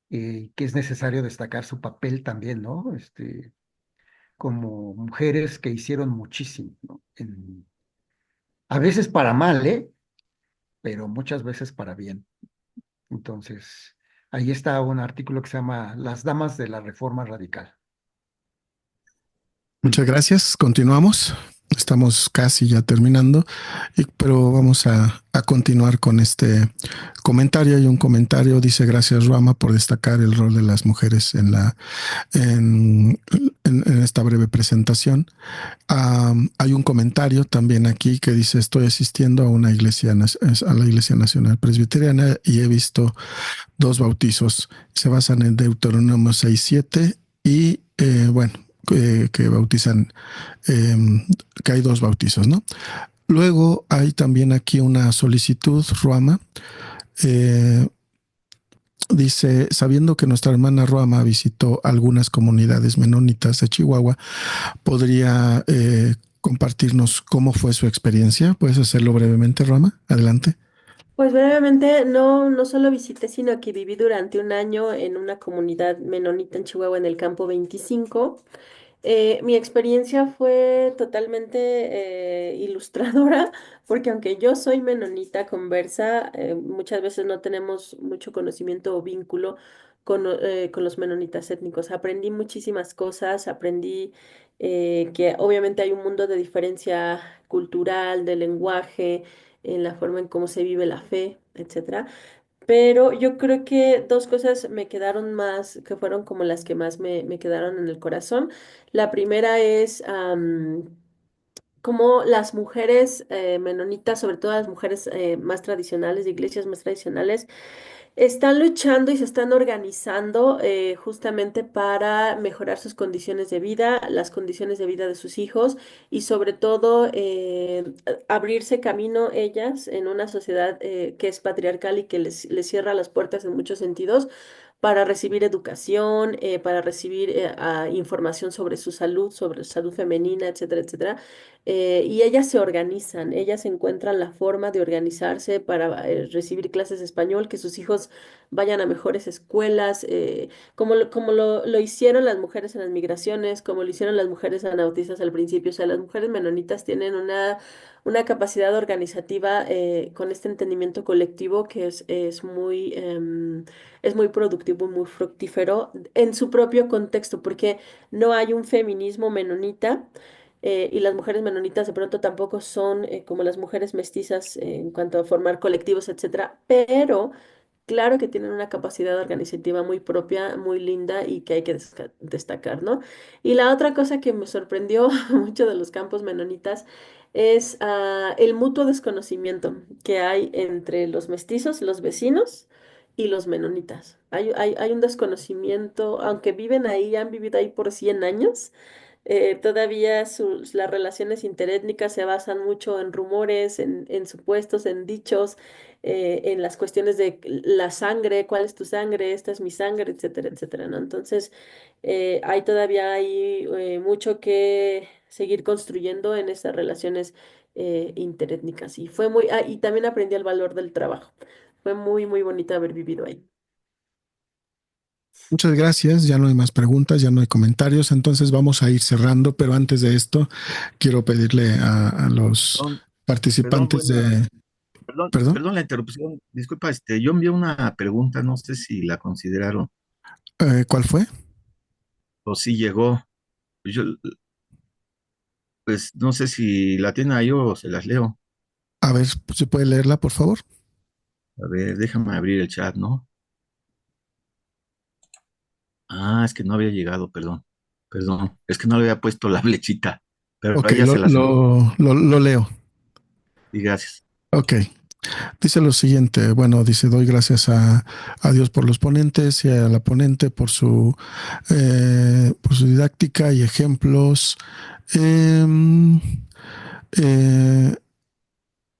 que es necesario destacar su papel también, ¿no? Como mujeres que hicieron muchísimo, ¿no? A veces para mal, ¿eh? Pero muchas veces para bien. Entonces, ahí está un artículo que se llama Las Damas de la Reforma Radical. Muchas gracias. Continuamos. Estamos casi ya terminando, pero vamos a continuar con este comentario. Hay un comentario, dice: gracias, Ruama, por destacar el rol de las mujeres en esta breve presentación. Hay un comentario también aquí que dice: estoy asistiendo a la Iglesia Nacional Presbiteriana y he visto 2 bautizos. Se basan en Deuteronomio 6:7 y bueno, que bautizan, que hay 2 bautizos, ¿no? Luego hay también aquí una solicitud, Ruama. Dice: sabiendo que nuestra hermana Ruama visitó algunas comunidades menonitas de Chihuahua, ¿podría compartirnos cómo fue su experiencia? ¿Puedes hacerlo brevemente, Ruama? Adelante. Pues brevemente, no solo visité, sino que viví durante un año en una comunidad menonita en Chihuahua, en el campo 25. Mi experiencia fue totalmente ilustradora, porque aunque yo soy menonita conversa, muchas veces no tenemos mucho conocimiento o vínculo con los menonitas étnicos. Aprendí muchísimas cosas, aprendí que obviamente hay un mundo de diferencia cultural, de lenguaje, en la forma en cómo se vive la fe, etcétera. Pero yo creo que 2 cosas me quedaron más, que fueron como las que más me quedaron en el corazón. La primera es cómo las mujeres menonitas, sobre todo las mujeres más tradicionales, de iglesias más tradicionales, están luchando y se están organizando justamente para mejorar sus condiciones de vida, las condiciones de vida de sus hijos y sobre todo abrirse camino ellas en una sociedad que es patriarcal y que les cierra las puertas en muchos sentidos para recibir educación, para recibir información sobre su salud femenina, etcétera, etcétera. Y ellas se organizan, ellas encuentran la forma de organizarse para recibir clases de español, que sus hijos vayan a mejores escuelas, como lo hicieron las mujeres en las migraciones, como lo hicieron las mujeres anabautistas al principio. O sea, las mujeres menonitas tienen una capacidad organizativa con este entendimiento colectivo que es muy productivo, muy fructífero en su propio contexto, porque no hay un feminismo menonita. Y las mujeres menonitas de pronto tampoco son como las mujeres mestizas en cuanto a formar colectivos, etcétera, pero claro que tienen una capacidad organizativa muy propia, muy linda y que hay que destacar, ¿no? Y la otra cosa que me sorprendió mucho de los campos menonitas es el mutuo desconocimiento que hay entre los mestizos, los vecinos y los menonitas. Hay un desconocimiento, aunque viven ahí, han vivido ahí por 100 años. Todavía las relaciones interétnicas se basan mucho en rumores, en supuestos, en dichos, en las cuestiones de la sangre, cuál es tu sangre, esta es mi sangre, etcétera, etcétera, ¿no? Entonces, hay mucho que seguir construyendo en estas relaciones interétnicas. Y también aprendí el valor del trabajo. Fue muy, muy bonito haber vivido ahí. Muchas gracias. Ya no hay más preguntas, ya no hay comentarios. Entonces vamos a ir cerrando, pero antes de esto quiero pedirle a los participantes Perdón la interrupción. Disculpa, yo envié una pregunta, no sé si la consideraron ¿Cuál fue? o si llegó. Yo, pues no sé si la tiene ahí o se las leo. A ver, ¿se puede leerla, por favor? A ver, déjame abrir el chat, ¿no? Ah, es que no había llegado, perdón. Perdón, es que no le había puesto la flechita. Pero Ok, ahí ya se las lo leo. Y gracias. Ok. Dice lo siguiente, bueno, dice: doy gracias a Dios por los ponentes y a la ponente por su didáctica y ejemplos.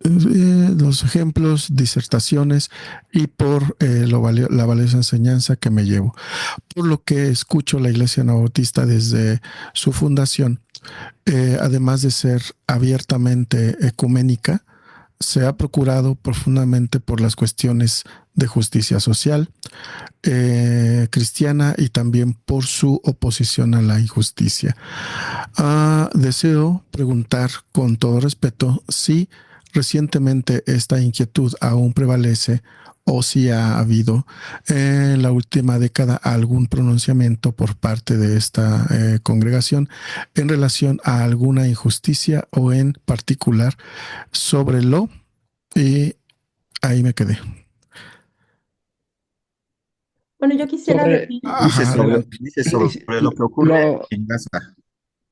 los ejemplos, disertaciones y por la valiosa enseñanza que me llevo. Por lo que escucho la Iglesia Anabautista desde su fundación, además de ser abiertamente ecuménica, se ha procurado profundamente por las cuestiones de justicia social cristiana y también por su oposición a la injusticia. Deseo preguntar con todo respeto si recientemente esta inquietud aún prevalece o si ha habido en la última década algún pronunciamiento por parte de esta congregación en relación a alguna injusticia o en particular sobre lo, y ahí me quedé. Bueno, yo quisiera Sobre, decir... Dice sobre lo que ocurre en Gaza.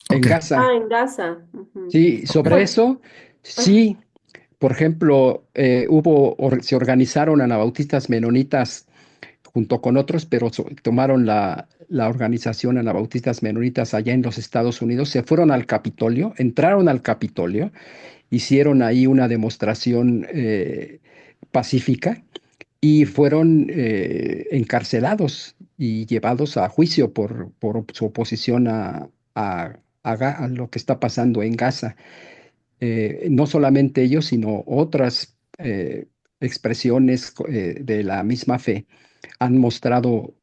En Gaza. Ah, en Gaza. Ujú. Sí, sobre Bueno, eso, sí, por ejemplo, se organizaron anabautistas menonitas junto con otros, pero tomaron la organización anabautistas menonitas allá en los Estados Unidos, se fueron al Capitolio, entraron al Capitolio, hicieron ahí una demostración pacífica y fueron encarcelados y llevados a juicio por su oposición a lo que está pasando en Gaza. No solamente ellos, sino otras expresiones de la misma fe han mostrado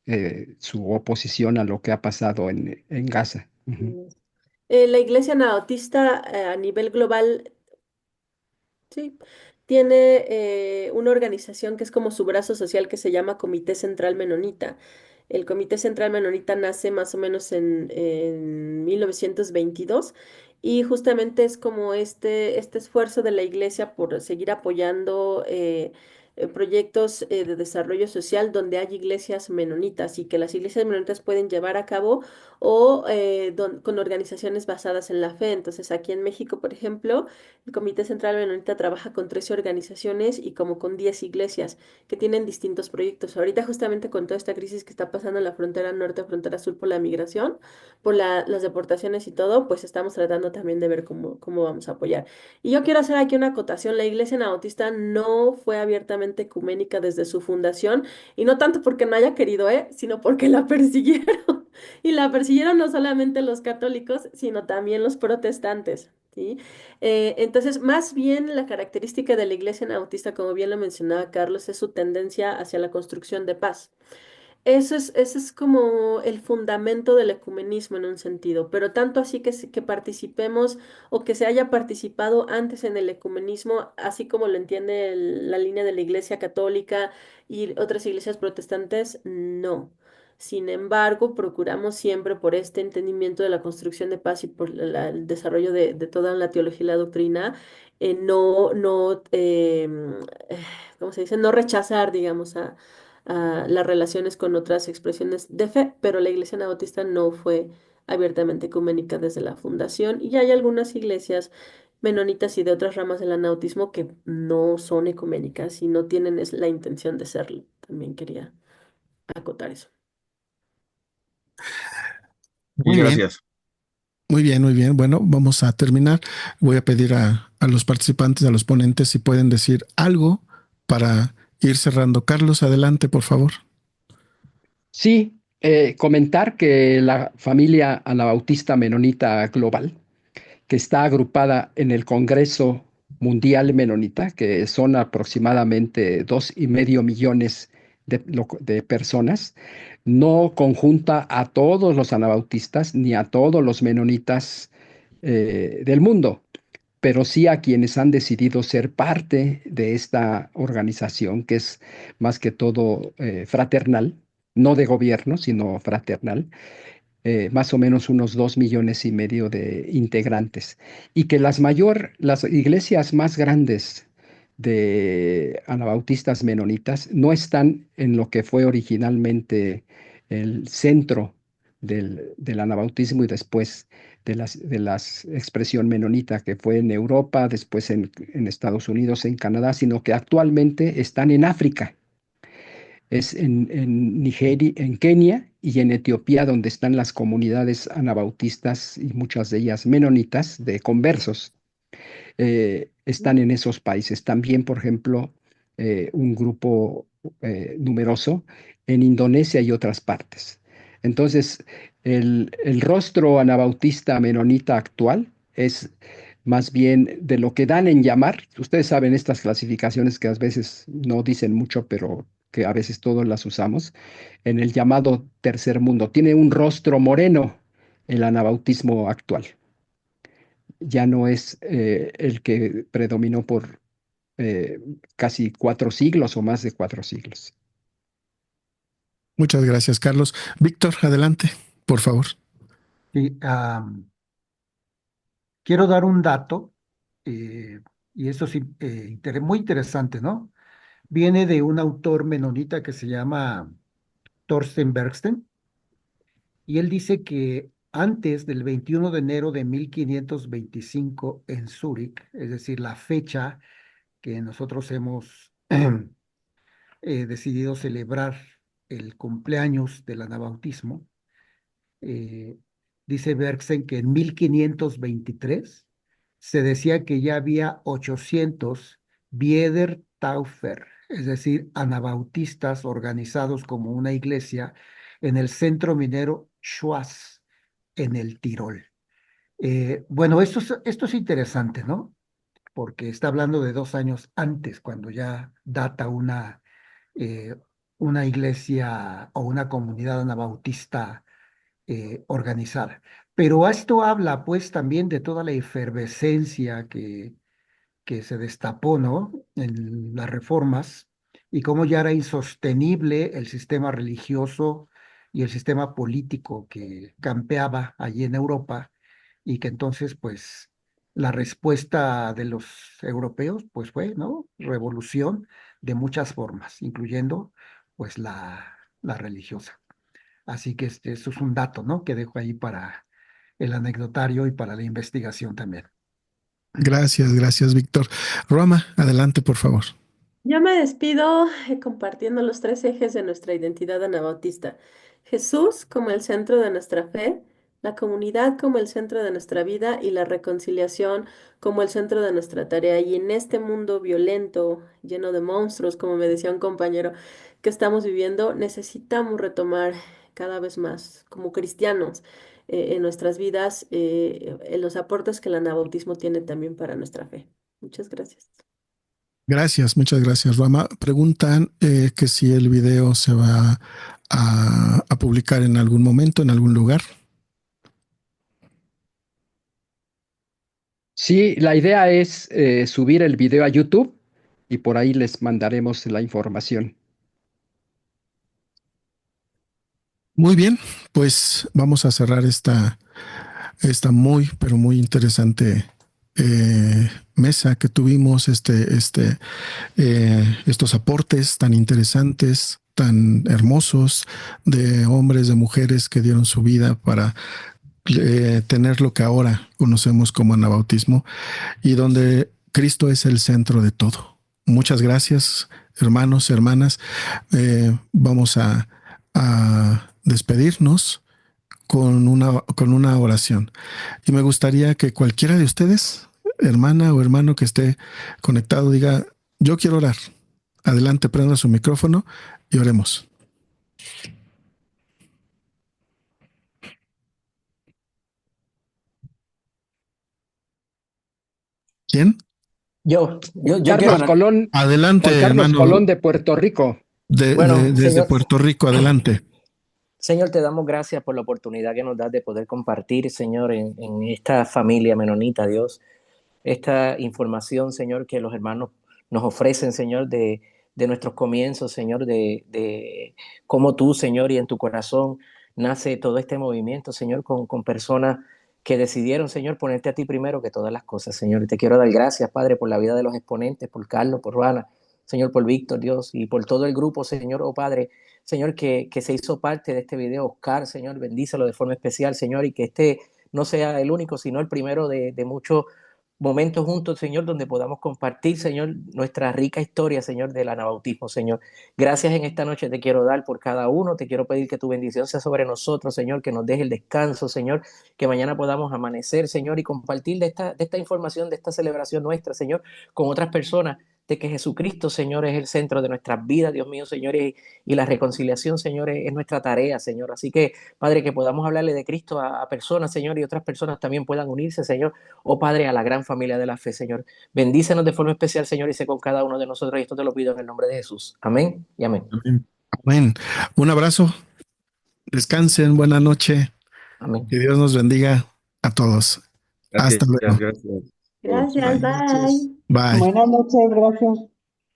su oposición a lo que ha pasado en Gaza. Ujú. la Iglesia Anabautista a nivel global, sí, tiene una organización que es como su brazo social que se llama Comité Central Menonita. El Comité Central Menonita nace más o menos en 1922 y justamente es como este esfuerzo de la Iglesia por seguir apoyando proyectos de desarrollo social donde hay iglesias menonitas y que las iglesias menonitas pueden llevar a cabo o con organizaciones basadas en la fe. Entonces, aquí en México, por ejemplo, el Comité Central Menonita trabaja con 13 organizaciones y como con 10 iglesias que tienen distintos proyectos. Ahorita justamente con toda esta crisis que está pasando en la frontera norte, frontera sur por la migración, por las deportaciones y todo, pues estamos tratando también de ver cómo vamos a apoyar. Y yo quiero hacer aquí una acotación. La Iglesia Anabautista no fue abiertamente ecuménica desde su fundación y no tanto porque no haya querido, sino porque la persiguieron. Y la persiguieron no solamente los católicos, sino también los protestantes. ¿Sí? Entonces, más bien la característica de la Iglesia Anabautista, como bien lo mencionaba Carlos, es su tendencia hacia la construcción de paz. Ese es como el fundamento del ecumenismo en un sentido, pero tanto así que participemos o que se haya participado antes en el ecumenismo, así como lo entiende la línea de la Iglesia Católica y otras iglesias protestantes, no. Sin embargo, procuramos siempre por este entendimiento de la construcción de paz y por el desarrollo de toda la teología y la doctrina, ¿cómo se dice? No rechazar, digamos, a las relaciones con otras expresiones de fe, pero la Iglesia Anabautista no fue abiertamente ecuménica desde la fundación y hay algunas iglesias menonitas y de otras ramas del anautismo que no son ecuménicas y no tienen la intención de serlo. También quería acotar eso. Muy bien. Gracias. Muy bien, muy bien. Bueno, vamos a terminar. Voy a pedir a los participantes, a los ponentes, si pueden decir algo para ir cerrando. Carlos, adelante, por favor. Sí, comentar que la familia anabautista menonita global, que está agrupada en el Congreso Mundial Menonita, que son aproximadamente 2,5 millones de personas, no conjunta a todos los anabautistas ni a todos los menonitas del mundo, pero sí a quienes han decidido ser parte de esta organización, que es más que todo fraternal, no de gobierno, sino fraternal, más o menos unos 2,5 millones de integrantes, y que las iglesias más grandes de anabautistas menonitas no están en lo que fue originalmente el centro del anabautismo y después de las expresión menonita, que fue en Europa, después en Estados Unidos, en Canadá, sino que actualmente están en África. Es en Nigeria, en Kenia y en Etiopía, donde están las comunidades anabautistas y muchas de ellas menonitas de conversos. están en esos países. También, por ejemplo, un grupo numeroso en Indonesia y otras partes. Entonces, el rostro anabautista menonita actual es más bien de lo que dan en llamar. Ustedes saben estas clasificaciones que a veces no dicen mucho, pero que a veces todos las usamos, en el llamado tercer mundo. Tiene un rostro moreno el anabautismo actual. Ya no es el que predominó por casi 4 siglos o más de 4 siglos. Muchas gracias, Carlos. Víctor, adelante, por favor. Sí, quiero dar un dato, y eso sí, muy interesante, ¿no? Viene de un autor menonita que se llama Thorsten Bergsten, y él dice que antes del 21 de enero de 1525 en Zúrich, es decir, la fecha que nosotros hemos decidido celebrar el cumpleaños del anabautismo, eh, dice Bergsen que en 1523 se decía que ya había 800 Biedertaufer, es decir, anabautistas organizados como una iglesia en el centro minero Schwaz, en el Tirol. Bueno, esto es interesante, ¿no? Porque está hablando de 2 años antes, cuando ya data eh, una iglesia o una comunidad anabautista organizada. Pero esto habla pues también de toda la efervescencia que se destapó, ¿no? En las reformas y cómo ya era insostenible el sistema religioso y el sistema político que campeaba allí en Europa y que entonces pues la respuesta de los europeos pues fue, ¿no? Revolución de muchas formas, incluyendo pues la religiosa. Así que eso es un dato, ¿no? Que dejo ahí para el anecdotario y para la investigación también. Gracias, Víctor. Roma, adelante, por favor. Yo me despido compartiendo los 3 ejes de nuestra identidad anabautista. Jesús como el centro de nuestra fe, la comunidad como el centro de nuestra vida y la reconciliación como el centro de nuestra tarea. Y en este mundo violento, lleno de monstruos, como me decía un compañero, que estamos viviendo, necesitamos retomar cada vez más como cristianos en nuestras vidas en los aportes que el anabautismo tiene también para nuestra fe. Muchas gracias. Muchas gracias, Roma. Preguntan que si el video se va a publicar en algún momento, en algún lugar. Sí, la idea es subir el video a YouTube y por ahí les mandaremos la información. Muy bien, pues vamos a cerrar esta muy, pero muy interesante mesa que tuvimos, estos aportes tan interesantes, tan hermosos de hombres, de mujeres que dieron su vida para tener lo que ahora conocemos como anabautismo y donde Cristo es el centro de todo. Muchas gracias, hermanos, hermanas. Vamos a despedirnos con una oración. Y me gustaría que cualquiera de ustedes, hermana o hermano que esté conectado, diga, yo quiero orar. Adelante, prenda su micrófono y oremos. ¿Quién? Yo Carlos Colón. Adelante, Juan Carlos hermano. Colón de Puerto Rico. Desde Señor, Puerto Rico, adelante. Señor, te damos gracias por la oportunidad que nos das de poder compartir, Señor, en esta familia menonita, Dios, esta información, Señor, que los hermanos nos ofrecen, Señor, de nuestros comienzos, Señor, de cómo tú, Señor, y en tu corazón nace todo este movimiento, Señor, con personas que decidieron, Señor, ponerte a ti primero que todas las cosas, Señor. Y te quiero dar gracias, Padre, por la vida de los exponentes, por Carlos, por Juana, Señor, por Víctor, Dios, y por todo el grupo, Señor, oh Padre, Señor, que se hizo parte de este video. Oscar, Señor, bendícelo de forma especial, Señor, y que este no sea el único, sino el primero de muchos momentos juntos, Señor, donde podamos compartir, Señor, nuestra rica historia, Señor, del anabautismo, Señor. Gracias en esta noche te quiero dar por cada uno, te quiero pedir que tu bendición sea sobre nosotros, Señor, que nos deje el descanso, Señor, que mañana podamos amanecer, Señor, y compartir de esta información, de esta celebración nuestra, Señor, con otras personas, de que Jesucristo, Señor, es el centro de nuestras vidas, Dios mío, Señor, y la reconciliación, Señor, es nuestra tarea, Señor. Así que, Padre, que podamos hablarle de Cristo a personas, Señor, y otras personas también puedan unirse, Señor, oh Padre, a la gran familia de la fe, Señor. Bendícenos de forma especial, Señor, y sé con cada uno de nosotros, y esto te lo pido en el nombre de Jesús. Amén y amén. Amén. Un abrazo. Descansen. Buena noche. Amén. Que Dios nos bendiga a todos. Gracias, Hasta luego. Gracias, bye. Bye. Buenas noches, gracias.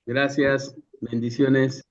Gracias, bendiciones.